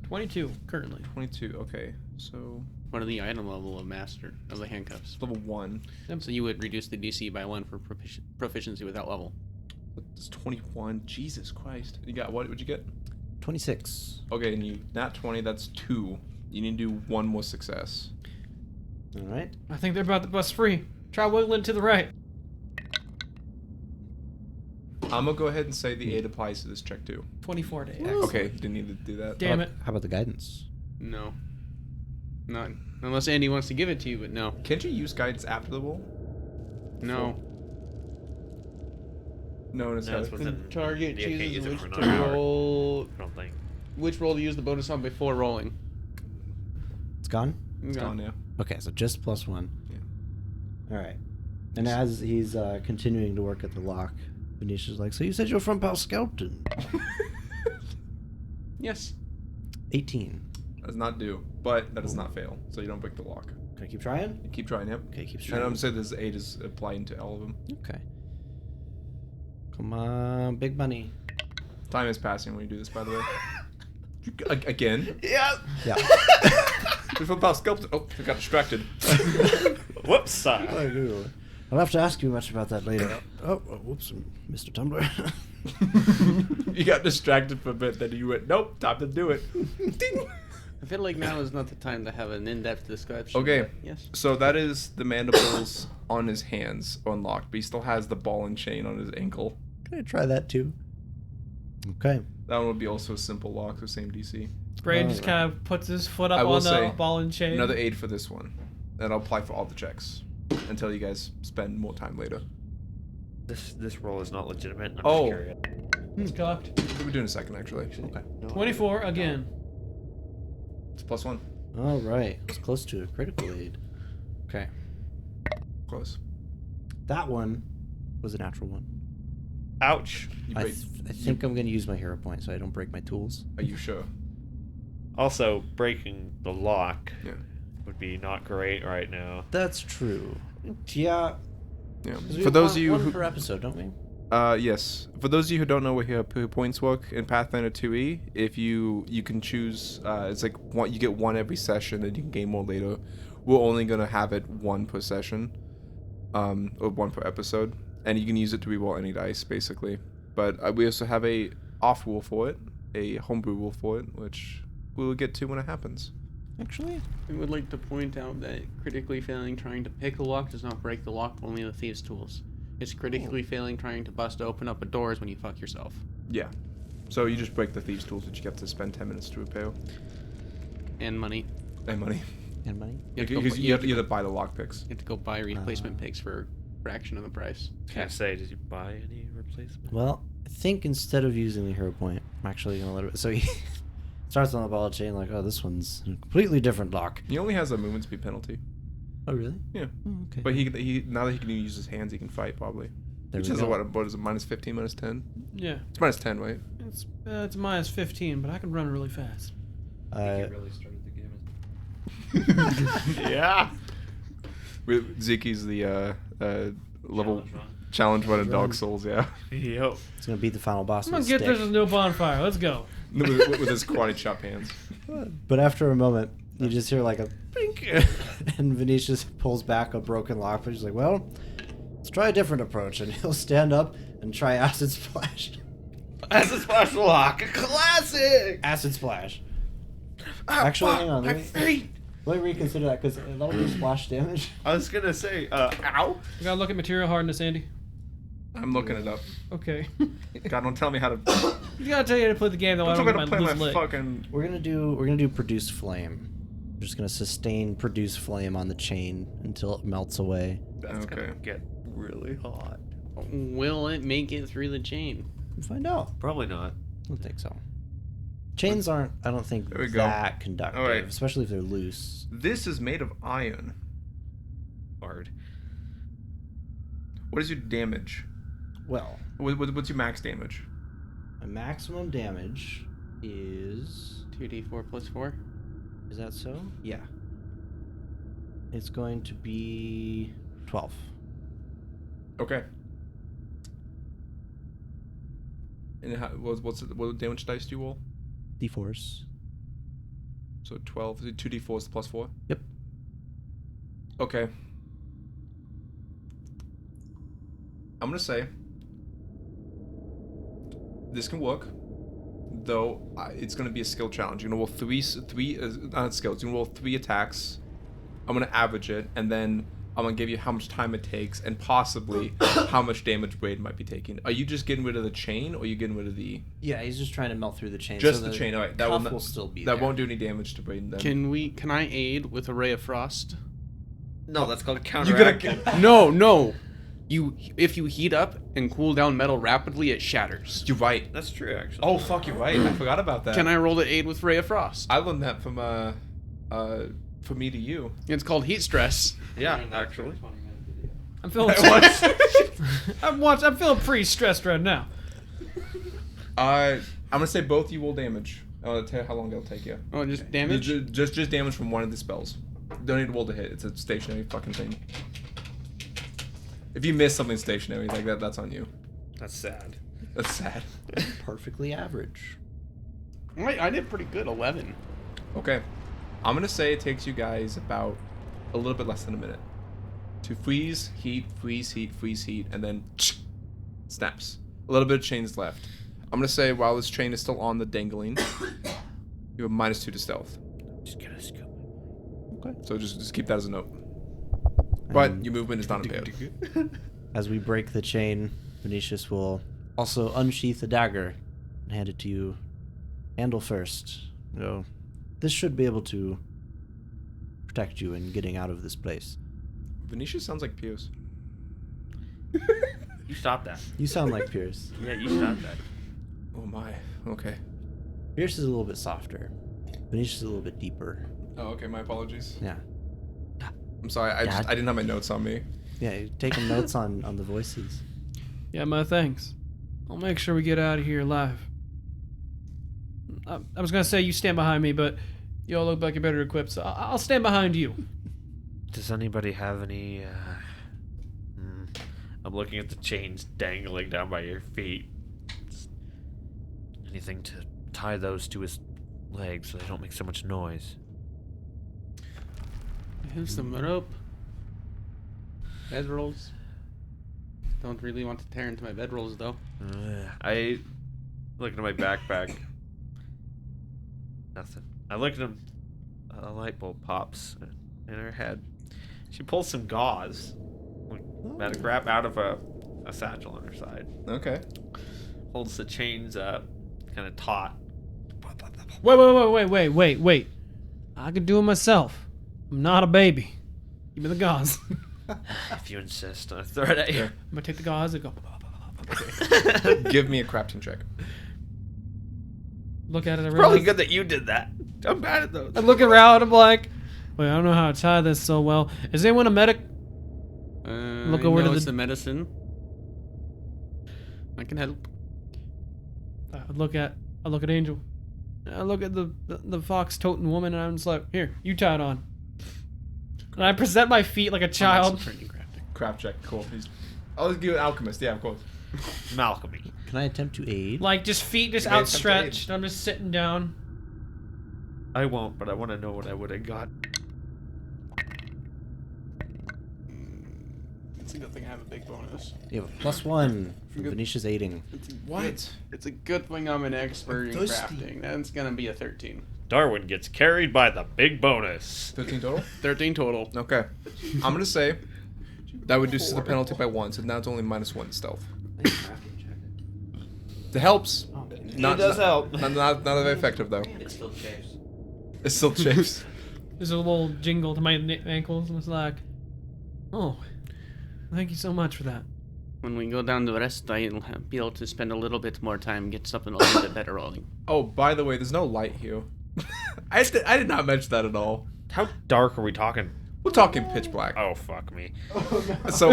22 currently. 22. Okay, so What are the item level of master of the handcuffs? level 1. So you would reduce the DC by 1 for proficiency with that level. It's 21. Jesus Christ. You got what? What'd you get? 26. Okay, and you not 20. That's 2. You need to do 1 more success. All right. I think they're about to bust free. Try wiggling to the right. I'm gonna go ahead and say the 8 applies to this check too. 24 days. Okay, didn't need to do that. Damn it. How about the guidance? No. Not unless Andy wants to give it to you, but no. Can't you use guidance after the roll? No. No, it's No, it's not. within Target you can't chooses use it which for to another hour. roll. I don't think. Which roll to use the bonus on before rolling. It's gone? It's gone, yeah. Okay, so just +1. Yeah. All right. And as he's continuing to work at the lock, Venetia's like, so you said you're from Palskelton. Yes. 18. That's not due, but that does not fail, so you don't break the lock. Can I keep trying? You keep trying, yep. Okay, keep And trying. I'm saying this 8 is applying to all of them. Okay. Come on, big money. Time is passing when you do this, by the way. Again? Yeah. Yeah. You're from Pascal. Oh, I got distracted. Whoops, sorry. I'll have to ask you much about that later. Oh, whoops, Mr. Tumbler. You got distracted for a bit, then you went, nope, time to do it. Ding. I feel like now is not the time to have an in-depth discussion. Okay. but Yes. So that is the mandibles on his hands unlocked, but he still has the ball and chain on his ankle. Can I try that too? Okay. That one would be also a simple lock, the same DC. Braden just kind of puts his foot I up will on the say, ball and chain. Another 8 for this one. That'll apply for all the checks until you guys spend more time later. This roll is not legitimate. I'm Oh. just curious. It's cocked. We'll be doing a second, actually. Okay. 24 again. It's +1. All right. It's close to a critical aid. Okay. Close. That one was a natural one. Ouch. You I break, think I'm going to use my hero point so I don't break my tools. are you sure? Also, breaking the lock Yeah. would be not great right now. That's true. Yeah. Yeah. 'cause we For those want of you one who... per episode, don't we? Yes. For those of you who don't know what hero points work in Pathfinder 2e, if you can choose, it's like you get 1 every session, and you can gain more later. We're only gonna have it 1 per session, or 1 per episode, and you can use it to reroll any dice basically. But we also have a off rule for it, a homebrew rule for it, which we'll get to when it happens. Actually, I would like to point out that critically failing trying to pick a lock does not break the lock, only the thieves' tools. It's critically failing trying to bust open up a door is when you fuck yourself. Yeah. So you just break the thieves' tools, which you have to spend 10 minutes to repair, And money. and money. and money. You have to, Because go, you have to buy the lock picks. you have to go buy replacement picks for a fraction of the price. Can I say, did you buy any replacement? Well, I think instead of using the hero point, I'm actually going to let it... So he starts on the ball chain like, oh, this one's a completely different lock. He only has a movement speed penalty. Oh, really? Yeah. Oh, okay. But he now that he can use his hands, he can fight probably. There Which we is go. what is it, minus 15, minus 10? Yeah. It's minus 10, right? It's minus 15, but I can run really fast. really started the game. Yeah. Zeki's the level challenge run in Dark Souls, yeah. Yep. It's going to beat the final boss I'm gonna with get a this stick. with no bonfire. Let's go. with his karate chop hands. But after a moment, you just hear like a blink, and Venetia pulls back a broken lock, but she's like, well, let's try a different approach. And he'll stand up and try Acid Splash. Acid Splash lock. Classic. Acid Splash. Actually, hang on. Let me reconsider that, because that'll do splash damage. I was gonna say, ow. You gotta look at material hardness, Andy. I'm looking it up. Okay. God, don't tell me how to. You gotta tell you to play the game though. I Don't don't tell me get how to my play loose my leg. fucking. We're gonna do produce flame. We're just gonna sustain produce flame on the chain until it melts away. That's Okay. gonna get really hot. Will it make it through the chain? We'll find out. Probably not. I don't think so. Chains aren't, I don't think, There we go. that conductive, All right. especially if they're loose. This is made of iron. Hard. What is your damage? Well, What's your max damage? my maximum damage is 2d4 plus 4. that so? Yeah. It's going to be 12. Okay. And what damage dice do you roll? D4s. So 12, 2d4 is plus 4? Yep. Okay. I'm gonna say this can work, though it's gonna be a skill challenge. You're gonna roll three not skills. You're gonna roll 3 attacks. I'm gonna average it, and then I'm gonna give you how much time it takes, and possibly how much damage Braid might be taking. Are you just getting rid of the chain, or are you getting rid of the? Yeah, he's just trying to melt through the chain. Just so the chain. All right, that cuff will will still be that there. won't do any damage to Braid then. Can I aid with a ray of frost? No, that's called You counteract. gotta. No. If you heat up and cool down metal rapidly, it shatters. You're right. That's true, actually. Oh fuck, you're right. I forgot about that. Can I roll the aid with ray of frost? I learned that from from me to you. It's called heat stress. Yeah, actually. I'm feeling. I'm feeling pretty stressed right now. I'm gonna say both you will damage. I'll tell you how long it'll take you. Oh, just damage. Just damage from one of the spells. Don't need to roll to hit. It's a stationary fucking thing. If you miss something stationary like that, that's on you. That's sad. That's sad. Perfectly average. I did pretty good. 11. Okay. I'm gonna say it takes you guys about a little bit less than a minute to freeze, heat, and then snaps. A little bit of chains left. I'm gonna say while this chain is still on the dangling, you have -2 to stealth. Just get a scoop. Okay. So just keep that as a note. But And your movement is not impaired. as we break the chain, Venetius will also unsheath a dagger and hand it to you. Handle first. So, this should be able to protect you in getting out of this place. Venetia sounds like Pierce. You stop that. You sound like Pierce. Yeah, you stop that. Oh my. Okay. Pierce is a little bit softer. Venetius is a little bit deeper. Oh, okay. My apologies. Yeah. I'm sorry. I didn't have my notes on me. Yeah, you're taking notes on the voices. Yeah, my thanks. I'll make sure we get out of here alive. I was gonna say you stand behind me, but you all look like you're better equipped, so I'll stand behind you. Does anybody have any, I'm looking at the chains dangling down by your feet. Anything to tie those to his legs so they don't make so much noise? Have some rope. Bedrolls. Don't really want to tear into my bedrolls though. I look into my backpack. Nothing. I look at him. A light bulb pops in her head. She pulls some gauze. Like, grab out of a satchel on her side. Okay. Holds the chains up, kind of taut. Wait. I can do it myself. I'm not a baby. Give me the gauze. If you insist, I throw it at you. I'm gonna take the gauze and go. Give me a crafting check. Look at it. I It's probably realize- good that you did that. I'm bad at those. I look around. I'm like, wait, I don't know how to tie this so well. Is anyone a medic? Look over I to know it's the- the medicine. I can help. I look at Angel. I look at the fox toting woman, and I'm just like, here, you tie it on. And I present my feet like a child. Craft check. Cool. I'll just give you an alchemist. Yeah, of course. Malcolm. Can I attempt to aid? Like just feet just Okay, attempt to outstretched. I'm just sitting down. I won't, but I want to know what I would have got. It's a good thing I have a big bonus. You have a +1 from Venetia's aiding. What? It's a good thing I'm an expert in thirsty. crafting. That's gonna be a 13. Darwin gets carried by the big bonus. 15 total? 13 total. Okay. I'm gonna say that reduces the penalty by 1, so now it's only -1 to stealth. It helps. Not, does help. Not very effective though. It still chafes. It still chafes. There's a little jingle to my ankles, and it's like, oh, thank you so much for that. When we go down to rest, I'll be able to spend a little bit more time, get something a little bit better rolling. Oh, by the way, there's no light here. I did not mention that at all. How dark are we talking? We're talking pitch black. Oh, fuck me. So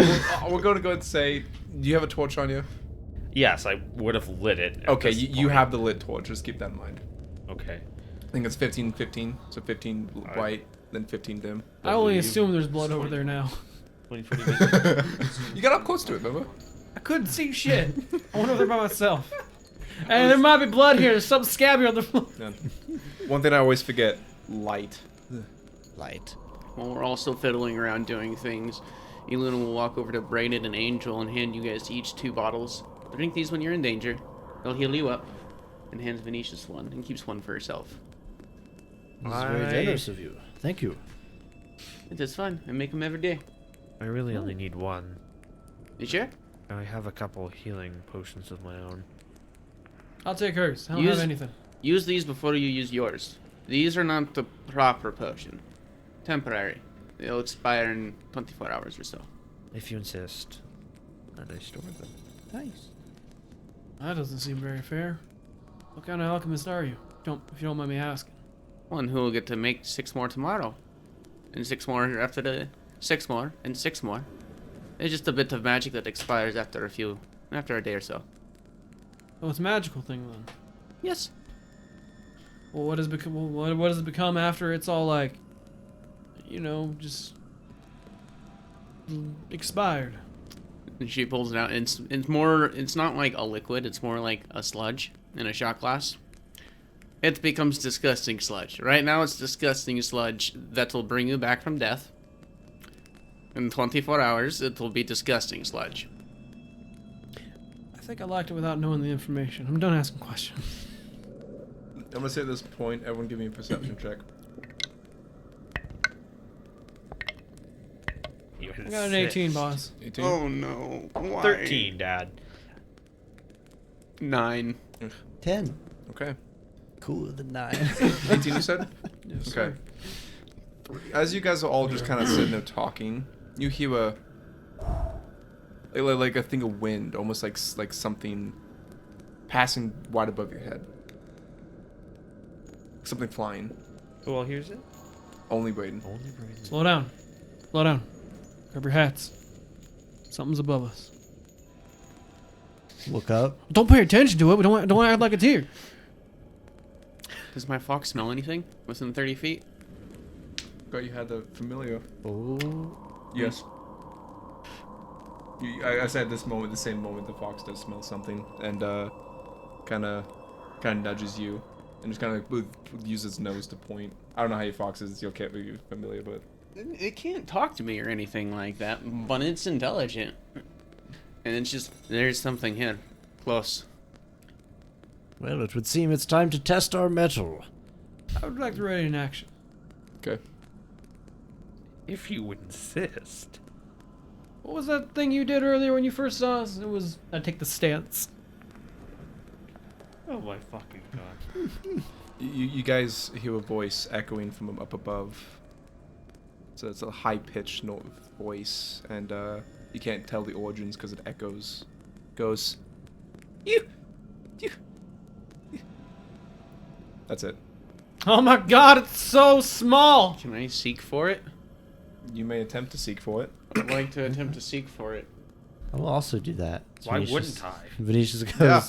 we're going to go ahead and say, do you have a torch on you? Yes, I would have lit it. at Okay, this you point. have the lit torch. Just keep that in mind. Okay. I think it's 15, so 15 white, then 15 dim. I only assume there's blood over there now. 20 minutes. You got up close to it, remember? I couldn't see shit. I went over there by myself. And there might be blood here. There's something scabby on the floor. Yeah. One thing I always forget: light. Light. While we're all still fiddling around doing things, Eluna will walk over to Brayden and Angel and hand you guys each 2 bottles. Drink these when you're in danger. They'll heal you up. And hands Venetius one and keeps one for herself. This is very generous of you. Thank you. It is fun. I make them every day. I really only need one. You sure? I have a couple healing potions of my own. I'll take hers. I don't Use- have anything. Use these before you use yours. These are not the proper potion. Temporary. They'll expire in 24 hours or so. If you insist. And I store them. Nice. That doesn't seem very fair. What kind of alchemist are you? If you don't mind me asking. One who will get to make 6 more tomorrow. And 6 more after the 6 more and 6 more. It's just a bit of magic that expires after a day or so. Oh, it's a magical thing then. Yes. Well, what does it become after it's all like, just expired? And she pulls it out, and it's not like a liquid, it's more like a sludge in a shot glass. It becomes disgusting sludge. Right now it's disgusting sludge that will bring you back from death. In 24 hours, it will be disgusting sludge. I think I liked it without knowing the information. I'm done asking questions. I'm gonna say at this point, everyone give me a perception check. I got an 18, boss. 18. Oh no. Why? 13, Dad. 9. 10. Okay. Cooler than 9. 18, you said? Yes, Okay. As you guys are all just kind of sitting there talking, you hear like a thing of wind, almost like something passing right above your head. Something flying. Who all hears it? Only Braden. Only Brayden. Slow down. Slow down. Grab your hats. Something's above us. Look up. Don't pay attention to it, but don't act like it's here. Does my fox smell anything within 30 feet? Thought you had the familiar. Oh. Yes. I said this moment, the same moment, the fox does smell something, and kind of nudges you, and just kind of uses its nose to point. I don't know how your fox is. You can't be familiar, but It can't talk to me or anything like that, but it's intelligent. And it's just, there's something here. Close. Well, it would seem it's time to test our metal. I would like to ready in action. okay. If you insist. What was that thing you did earlier when you first saw us? It was, I take the stance. Oh my fucking god. You guys hear a voice echoing from up above. So it's a high-pitched voice, and you can't tell the origins because it echoes. Goes, you. That's it. Oh my god, it's so small! Can I seek for it? You may attempt to seek for it. I'd like to attempt to seek for it. I will also do that. Why Venetius- wouldn't I? Venetius goes, Yeah.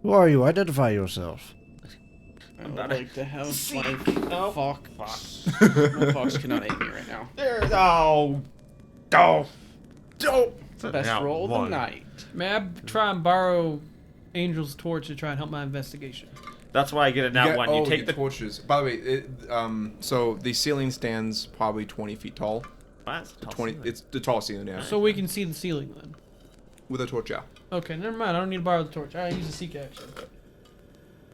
Who are you? Identify yourself. I would like to have my fox. My fox cannot aid me right now. Best Now roll of the one. night. May I try and borrow Angel's torch to try and help my investigation? That's why I get a nat one. You take get the torches. By the way, so the ceiling stands probably 20 feet tall. That's a tall 20. ceiling. It's the tall ceiling, yeah. So we can see the ceiling then. With a torch, yeah. Okay, never mind. I don't need to borrow the torch. I use a seek action.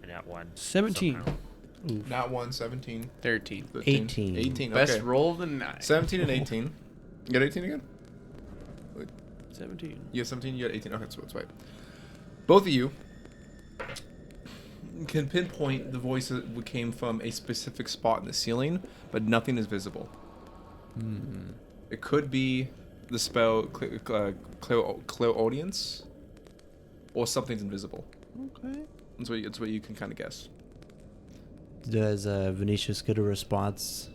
Nat one. 17. Somehow. Not 1, 17. 13. 15, 18. 18, Best okay. roll of the night. 17 and 18. You got 18 again? 17. You got 17, you got 18. Okay, so that's right. Both of you can pinpoint the voice that came from a specific spot in the ceiling, but nothing is visible. It could be the spell clear audience, or something's invisible. Okay. It's what you can kind of guess. Does Venetius get a response?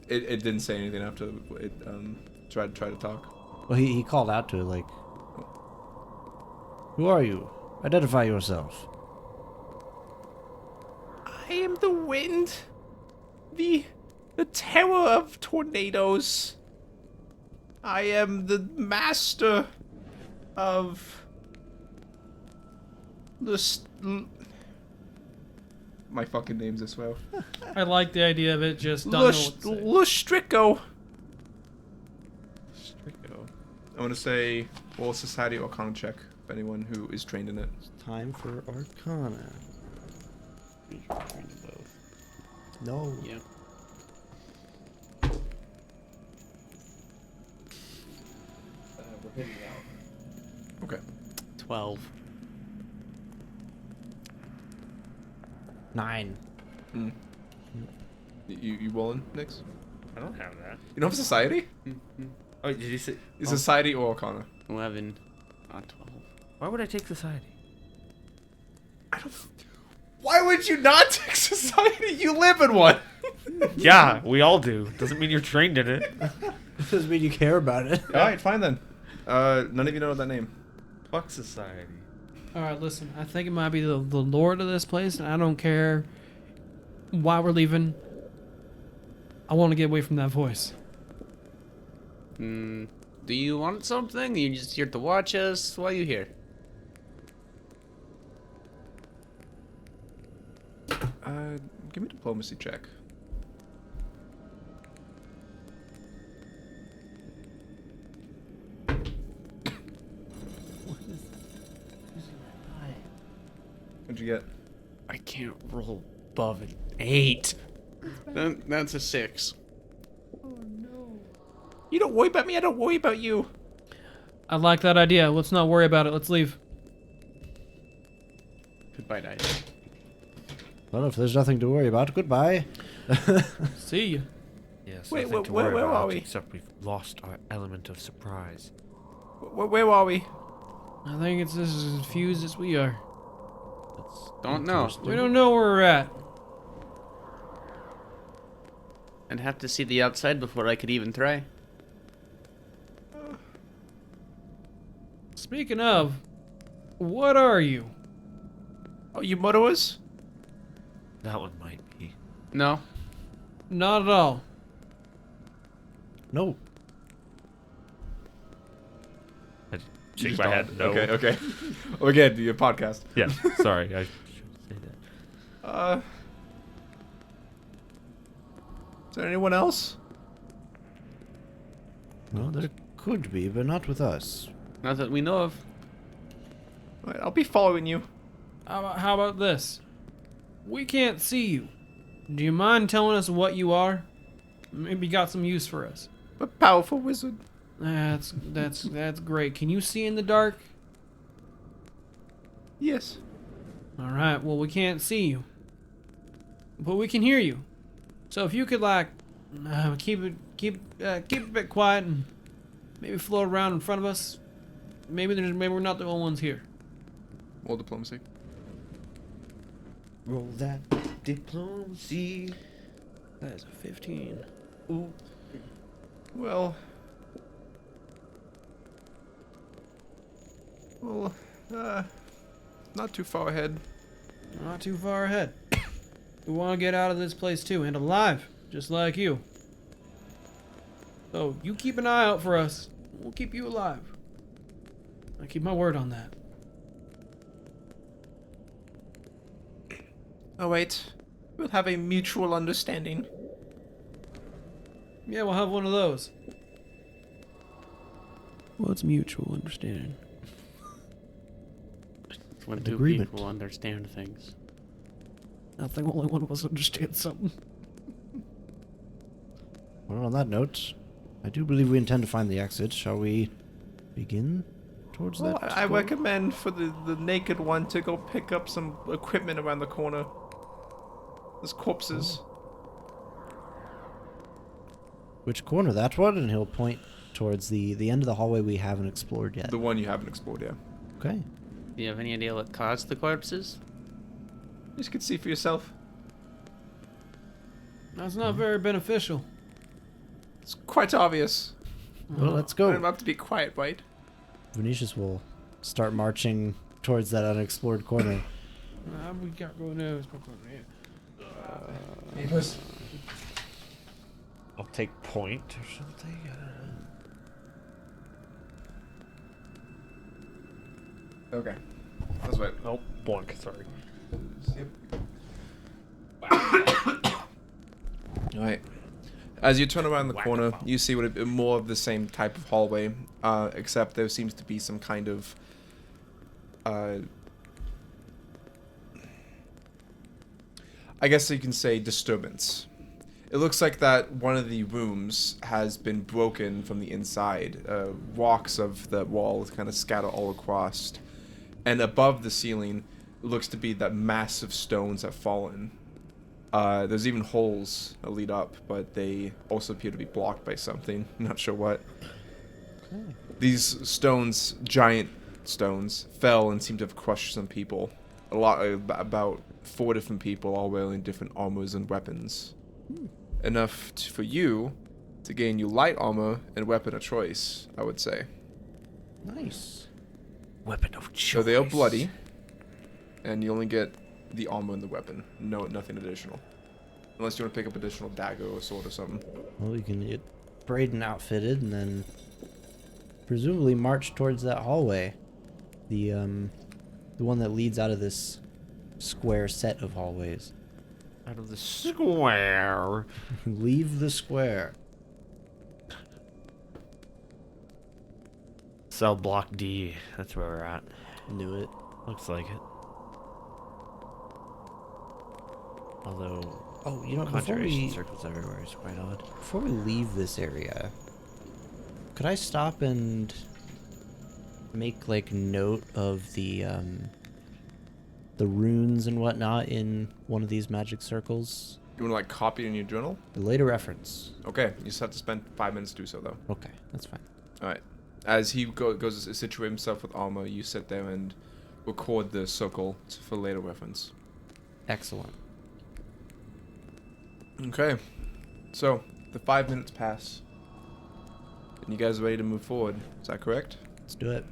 It didn't say anything after it tried to talk. Well, he called out to it like, Who are you? Identify yourself. I am the wind. The the terror of tornadoes. I am the master of my fucking name's as well. I like the idea of it. Just don't know what to say. Lustrico. I want to say, well, Society Arcana check for anyone who is trained in it. Time for Arcana. No. Yeah. Okay. 12. 9. You rolling, Nix? I don't have that. You don't have Society? Oh, did you say? Is Society or Arcana? 11. Not 12. Why would I take society? I don't. Why would you not take Society? You live in one. Yeah, we all do. Doesn't mean you're trained in it. Doesn't mean you care about it. All right, fine then. None of you know that name. Fuck society. All right, listen. I think it might be the lord of this place, and I don't care why we're leaving. I want to get away from that voice. Do you want something? You just here to watch us? Why are you here? Give me a diplomacy check. What'd you get? I can't roll above an 8. That's a 6. You don't worry about me, I don't worry about you. I like that idea. Let's not worry about it. Let's leave. Goodbye, dice. Well, if there's nothing to worry about, goodbye. See you. Yes. Wait, nothing to where worry are about, we? Except we've lost our element of surprise. Where are we? I think it's as confused as we are. Don't know. We don't know where we're at. I'd have to see the outside before I could even try. Speaking of, what are you? Oh, you murderers? That one might be. No. Not at all. No. I shake my head. No. Okay. Oh, again, your podcast. Yeah. Sorry, I should say that. Is there anyone else? Well, there could be, but not with us. Not that we know of. All right, I'll be following you. How about this? We can't see you. Do you mind telling us what you are? Maybe you got some use for us. A powerful wizard. That's great. Can you see in the dark? Yes. All right. Well, we can't see you, but we can hear you. So if you could keep a bit quiet and maybe float around in front of us, maybe we're not the only ones here. Roll diplomacy. Roll that diplomacy. That is a 15. Ooh. Well, not too far ahead. Not too far ahead. We want to get out of this place too, and alive, just like you. So you keep an eye out for us. We'll keep you alive. I keep my word on that. Oh wait, we'll have a mutual understanding. Yeah, we'll have one of those. What's mutual understanding? It's when An two agreement. people understand things. I think only one of us understands something. Well, on that note, I do believe we intend to find the exit. Shall we begin towards Well, that? I goal? recommend for the naked one to go pick up some equipment around the corner. There's corpses. Which corner? That one? And he'll point towards the end of the hallway we haven't explored yet. The one you haven't explored yet. Okay. Do you have any idea what caused the corpses? You just can see for yourself. That's not very beneficial. It's quite obvious. Well, let's I'm go. about to be quiet, right? Venetius will start marching towards that unexplored corner. We got going there. I'll take point or something. Okay. That's right. Oh, blank. Sorry. All right. As you turn around the corner, you see what more of the same type of hallway, except there seems to be some kind of I guess you can say disturbance. It looks like that one of the rooms has been broken from the inside. Rocks of the wall kind of scatter all across. And above the ceiling looks to be that massive stones have fallen. There's even holes that lead up, but they also appear to be blocked by something. Not sure what. These stones, giant stones, fell and seem to have crushed some people. About 4 different people, all wearing different armors and weapons. Enough for you to gain you light armor and weapon of choice, I would say. Nice. Weapon of choice. So they are bloody, and you only get the armor and the weapon. No, nothing additional. Unless you want to pick up additional dagger or sword or something. Well, you can get Braden outfitted and then presumably march towards that hallway. The one that leads out of this square set of hallways. Out of the square. Leave the square. Cell block D. That's where we're at. Knew it. Looks like it. Although, Oh, you know, conjuration circles everywhere is quite odd. before we leave this area, could I stop and make like note of the runes and whatnot in one of these magic circles? You want to like copy it in your journal? The later reference. Okay, you just have to spend 5 minutes to do so though. Okay, that's fine. All right. As he goes to situate himself with armor, you sit there and record the circle for later reference. Excellent. Okay. So the 5 minutes pass, and you guys are ready to move forward. Is that correct? Let's do it.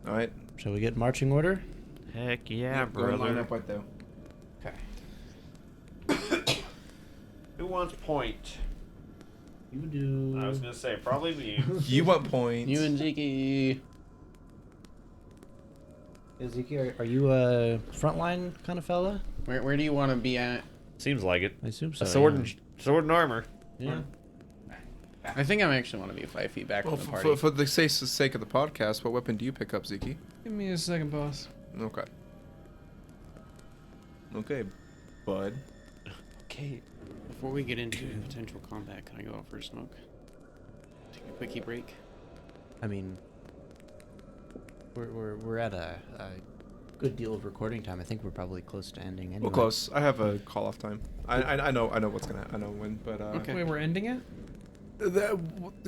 All right. Shall we get marching order? Heck yeah, Go and line brother. up right there. Okay. Who wants point? You do. I was gonna say probably me. You want points? You and Zeke. Zeke, are you a frontline kind of fella? Where do you want to be at? Seems like it. I assume so. A sword yeah. sword and armor. Yeah. I think I actually want to be 5 feet back Well, from the party. for the sake of the podcast, what weapon do you pick up, Ziki? Give me a second, boss. Okay. Okay, bud. Okay. Before we get into potential combat, can I go out for a smoke? Take a quickie break. I mean, we're at a good deal of recording time. I think we're probably close to ending anyway. Well, close. I have a call off time. I know what's gonna. I know when, but Okay. Wait, we're ending it?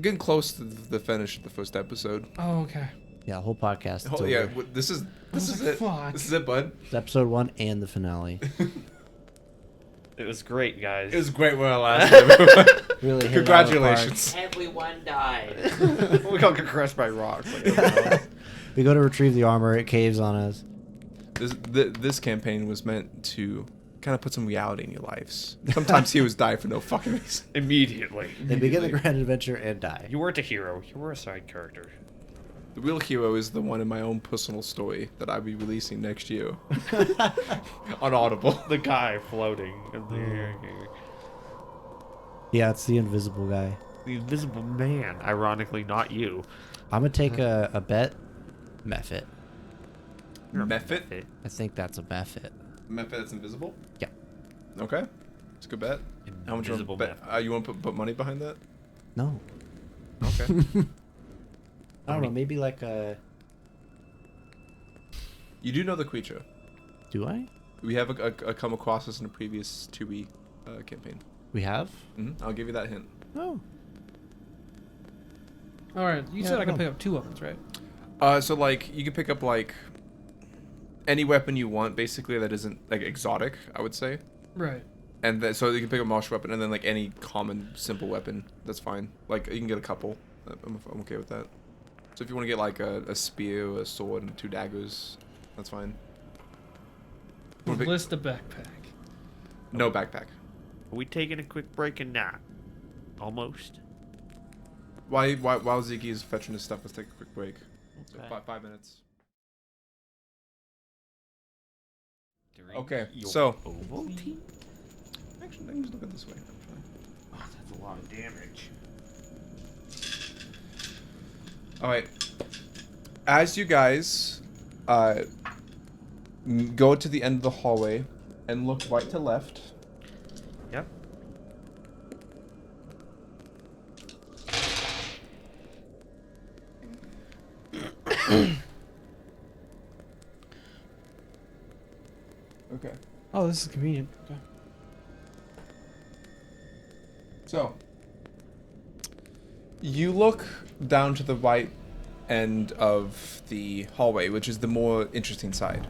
Getting close to the finish of the first episode. Oh, okay. Yeah, whole podcast. It's Oh over. yeah, this is like, it. fuck. This is it, bud. It's episode 1 and the finale. It was great, guys. It was great when I last. Everyone. Really hit it out of the park. Congratulations. Everyone died. We got crushed by rocks. We go to retrieve the armor. It caves on us. This campaign was meant to kind of put some reality in your lives. Sometimes heroes die for no fucking reason. Immediately. They begin the grand adventure and die. You weren't a hero. You were a side character. The real hero is the one in my own personal story that I'll be releasing next year on Audible. The guy floating in the air. Yeah, it's the invisible guy. The invisible man. Ironically, not you. I'm gonna take a bet. Mephit. Mephit? I think that's a Mephit. Mephit that's invisible? Yeah. Okay. It's a good bet. How much you Invisible want to bet? You want to put money behind that? No. Okay. I don't know. Maybe like a. You do know the creature. Do I? We have a come across this in a previous 2E campaign. We have. I'll give you that hint. Oh. All right. You Yeah, said I could no. pick up 2 weapons, right? So like you can pick up like any weapon you want, basically that isn't like exotic, I would say. Right. And then, so you can pick up a martial weapon, and then like any common simple weapon, that's fine. Like you can get a couple. I'm okay with that. So if you want to get like a spear, a sword, and 2 daggers, that's fine. Wanna pick- List a backpack. No backpack. Are we taking a quick break and not? Almost. While Ziggy is fetching his stuff, let's take a quick break. So Okay. 5 minutes. During Okay, your so- Ovaltine? Actually, let me just look at this way. Oh, that's a lot of damage. All right. As you guys go to the end of the hallway and look right to left, Yep. okay. Oh, this is convenient. Okay. So, you look down to the right end of the hallway, which is the more interesting side.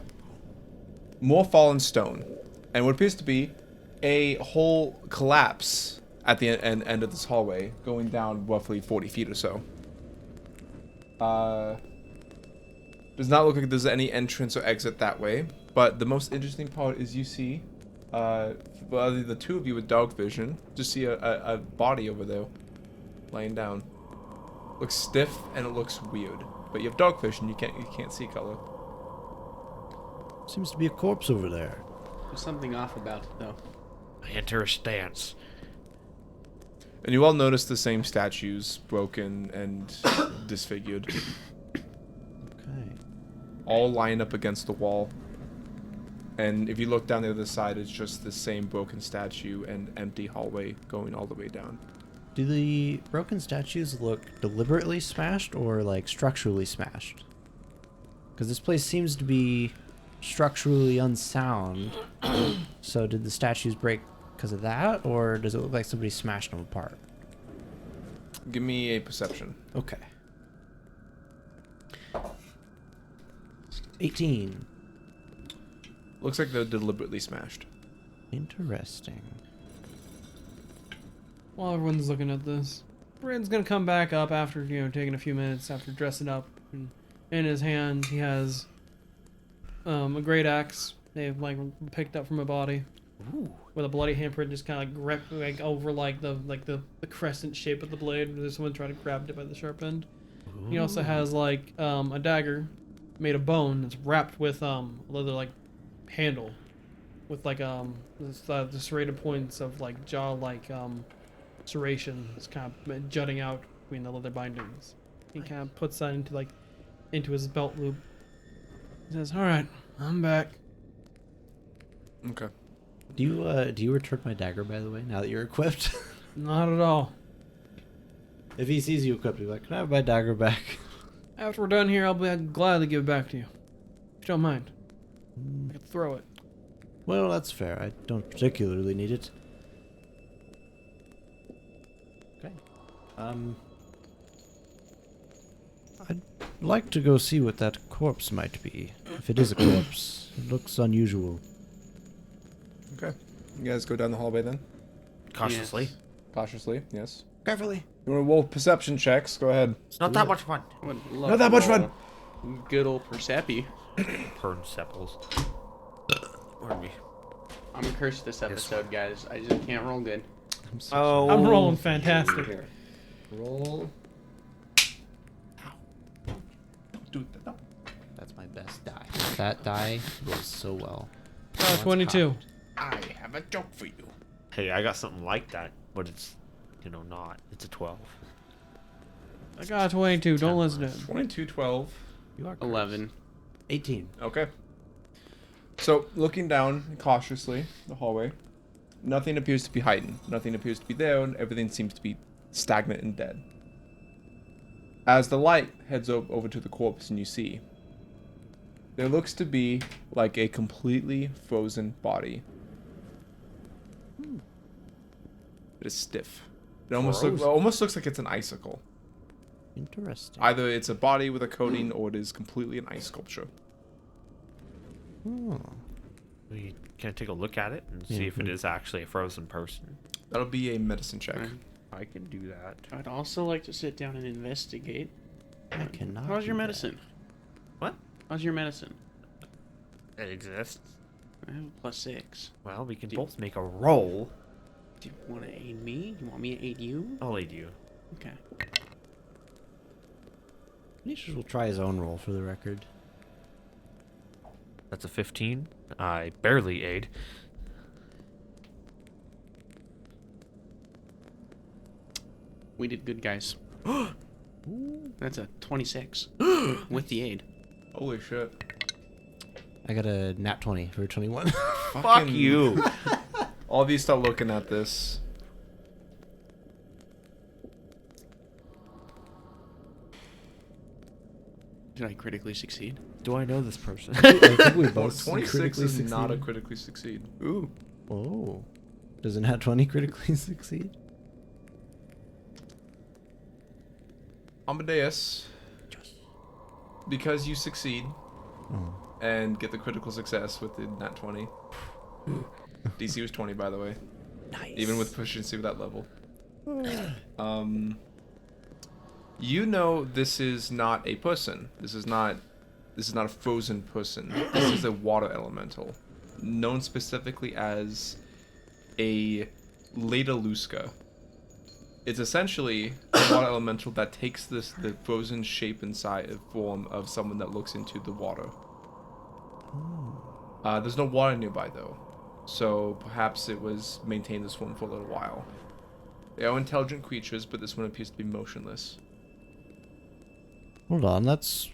More fallen stone, and what appears to be a whole collapse at the end of this hallway, going down roughly 40 feet or so. Does not look like there's any entrance or exit that way, but the most interesting part is you see, the two of you with dog vision, just see a body over there, laying down. Looks stiff and it looks weird, but you have dog vision, you can't see color. Seems to be a corpse over there. There's something off about it, though. I enter a stance. And you all notice the same statues, broken and disfigured, Okay. all lined up against the wall. And if you look down the other side, it's just the same broken statue and empty hallway going all the way down. Do the broken statues look deliberately smashed or like structurally smashed? Because this place seems to be structurally unsound. So did the statues break because of that, or does it look like somebody smashed them apart? Give me a perception. Okay. 18. Looks like they're deliberately smashed. Interesting. While everyone's looking at this, Brand's gonna come back up after, taking a few minutes after dressing up. And in his hand, he has a great axe they've picked up from a body. Ooh. With a bloody handprint just kind of over the crescent shape of the blade. There's someone trying to grab it by the sharp end. He also has a dagger made of bone that's wrapped with a leather handle with the serrated points of jaw serration that's kind of jutting out between the leather bindings. He kind of puts that into his belt loop. He says, "All right, I'm back." Okay. Do you return my dagger, by the way, now that you're equipped? Not at all. If he sees you equipped, he'll be like, "Can I have my dagger back?" After we're done here, I'll be glad to give it back to you. If you don't mind. I could throw it. Well, that's fair. I don't particularly need it. Okay. I'd like to go see what that corpse might be. If it is a corpse, it looks unusual. Okay. You guys go down the hallway then? Cautiously. Yes. Cautiously, yes. Carefully. You want to roll perception checks? Go ahead. It's not that much fun. Would Not love that to much roll fun. Good old Persepi. Pern sepals. Pardon me. I'm cursed this episode, guys. I just can't roll good. Oh. I'm rolling fantastic. Here. Roll. Dude, no. That's my best die. That die rolls so well. 22. I have a joke for you. Hey, I got something like that, but it's, not. It's a 12. I got a 22. Don't listen to him. 22, 12. You are 11. 18. Okay. So, looking down cautiously the hallway, nothing appears to be hiding. Nothing appears to be there, and everything seems to be stagnant and dead. As the light heads over to the corpse and you see, there looks to be like a completely frozen body. It is stiff. It almost looks like it's an icicle. Interesting. Either it's a body with a coating or it is completely an ice sculpture. Oh. Can I take a look at it and see if it is actually a frozen person? That'll be a medicine check. Right. I can do that. I'd also like to sit down and investigate. I cannot. How's your do that. medicine? What? How's your medicine? It exists. I have a +6. Well, we can both make a roll. Do you want to aid me? You want me to aid you? I'll aid you. Okay. Venetius will try his own roll for the record. That's a 15. I barely aid. We did good, guys. That's a 26 with the aid. Holy shit. I got a nat 20 for a 21. Fuck you. All of you start looking at this. Did I critically succeed? Do I know this person? I think we Well, both 26 critically is not a succeeded. critically succeed. Ooh. Oh. Does a nat 20 critically succeed? Amadeus, because you succeed Oh. and get the critical success with the nat 20. DC was 20, by the way. Nice. Even with proficiency with that level. You know this is not a person. This is not a frozen person. This is a water elemental, known specifically as a Ladaluska. It's essentially a water elemental that takes the frozen shape and form of someone that looks into the water. There's no water nearby though, so perhaps it was maintained this form for a little while. They are intelligent creatures, but this one appears to be motionless. Hold on, that's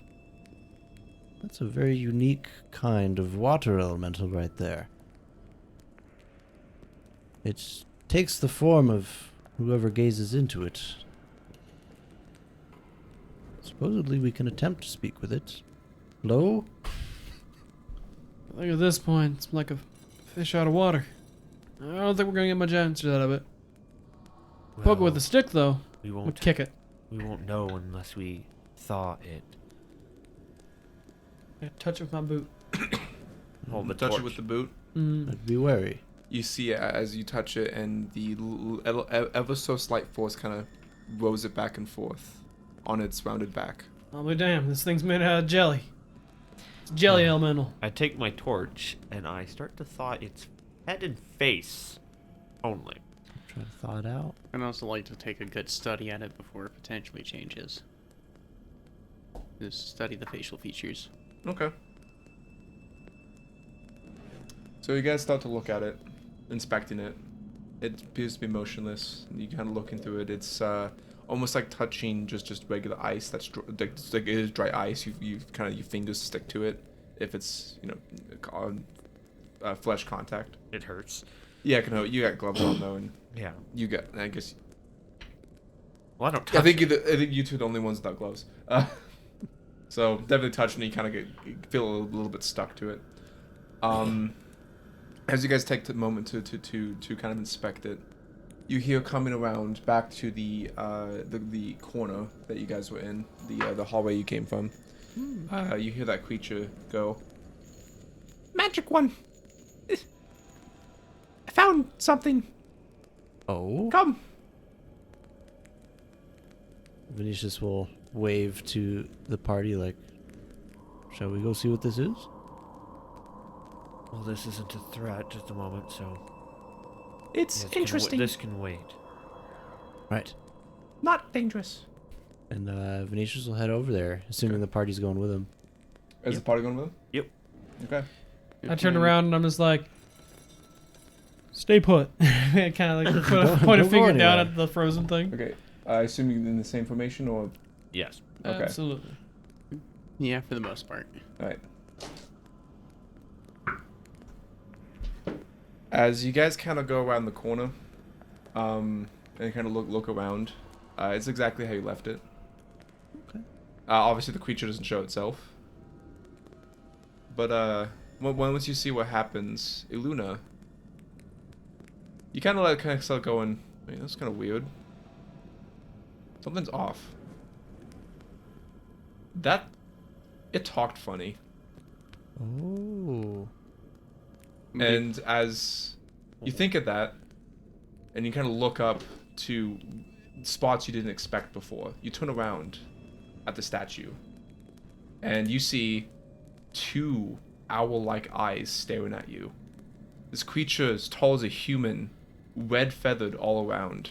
a very unique kind of water elemental right there. It takes the form of whoever gazes into it. Supposedly we can attempt to speak with it. Hello? I think at this point, it's like a fish out of water. I don't think we're gonna get much answer out of it. Poke it with a stick, though. We We'll won't kick it. We won't know unless we thaw it. I touch it with my boot. Hold the Touch torch. it with the boot. I'd be wary. You see it as you touch it, and the ever so slight force kind of rolls it back and forth on its rounded back. I'll be damned, this thing's made out of jelly. It's jelly elemental. I take my torch and I start to thaw its head and face only. Try to thaw it out. I'd also like to take a good study at it before it potentially changes. Just study the facial features. Okay. So you guys start to look at it, inspecting it. It appears to be motionless. You kind of looking through it. It's almost like touching just regular ice. That's like it is dry ice. You kind of your fingers stick to it if it's on flesh contact. It hurts. Yeah, you got gloves on though, and Yeah. you got. I guess. Well, I don't touch I think it. I think you two are the only ones without gloves. So definitely touching it, you kind of feel a little bit stuck to it. As you guys take the moment to kind of inspect it, you hear coming around back to the corner that you guys were in, the hallway you came from. You hear that creature go, "Magic one! I found something. Oh? Come." Venetius will wave to the party like, shall we go see what this is? Well, this isn't a threat at the moment, so It's this can wait. Right. Not dangerous. And Venetius will head over there, assuming the party's going with him. Is the party going with him? Yep. Okay. I turn around and I'm just like, stay put. Kind of like point a Don't go finger down anywhere. at the frozen thing. Okay. I assume you're in the same formation, or Yes. Okay. Absolutely. Yeah, for the most part. all right. As you guys kind of go around the corner, and kind of look around, it's exactly how you left it. Okay. Obviously, the creature doesn't show itself. But once you see what happens, Iluna, you kind of start going, "Wait, that's kind of weird. Something's off." It talked funny. Oh. And as you think of that, and you kind of look up to spots you didn't expect before, you turn around at the statue, and you see two owl-like eyes staring at you. This creature, as tall as a human, red feathered all around,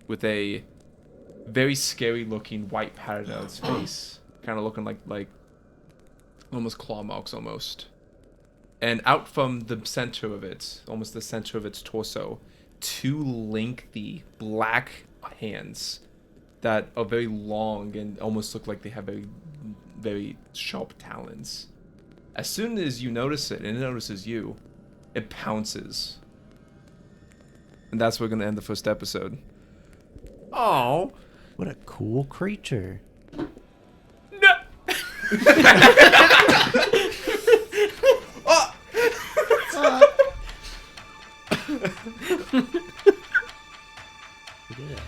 with a very scary looking white pattern on its face, kind of looking like almost claw marks almost. And out from the center of it, almost the center of its torso, 2 lengthy black hands that are very long and almost look like they have very, very sharp talons. As soon as you notice it, and it notices you, it pounces. And that's where we're going to end the first episode. Oh. What a cool creature. We did it.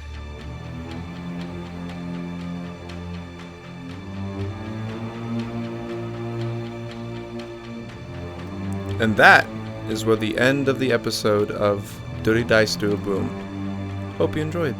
And that is where the end of the episode of Dirty Dice Duabrume. Hope you enjoyed.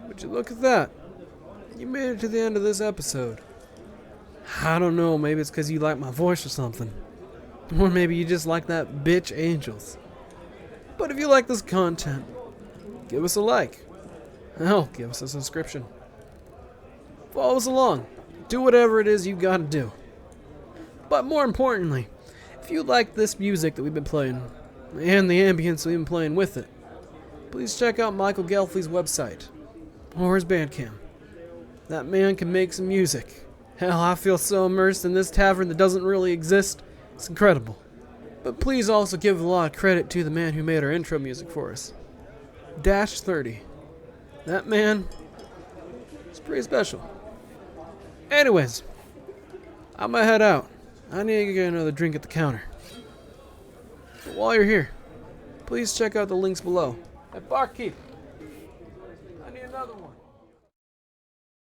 Would you look at that? You made it to the end of this episode. I don't know, maybe it's because you like my voice or something. Or maybe you just like that bitch Angels. But if you like this content, give us a like. Hell, give us a subscription. Follow us along. Do whatever it is you gotta do. But more importantly, if you like this music that we've been playing, and the ambience we've been playing with it, please check out Michael Gelfley's website, or his Bandcamp. That man can make some music. Hell, I feel so immersed in this tavern that doesn't really exist. It's incredible. But please also give a lot of credit to the man who made our intro music for us. Dash 30. That man is pretty special. Anyways, I'm gonna head out. I need to get another drink at the counter. But while you're here, please check out the links below. At Barkeep, I need another one.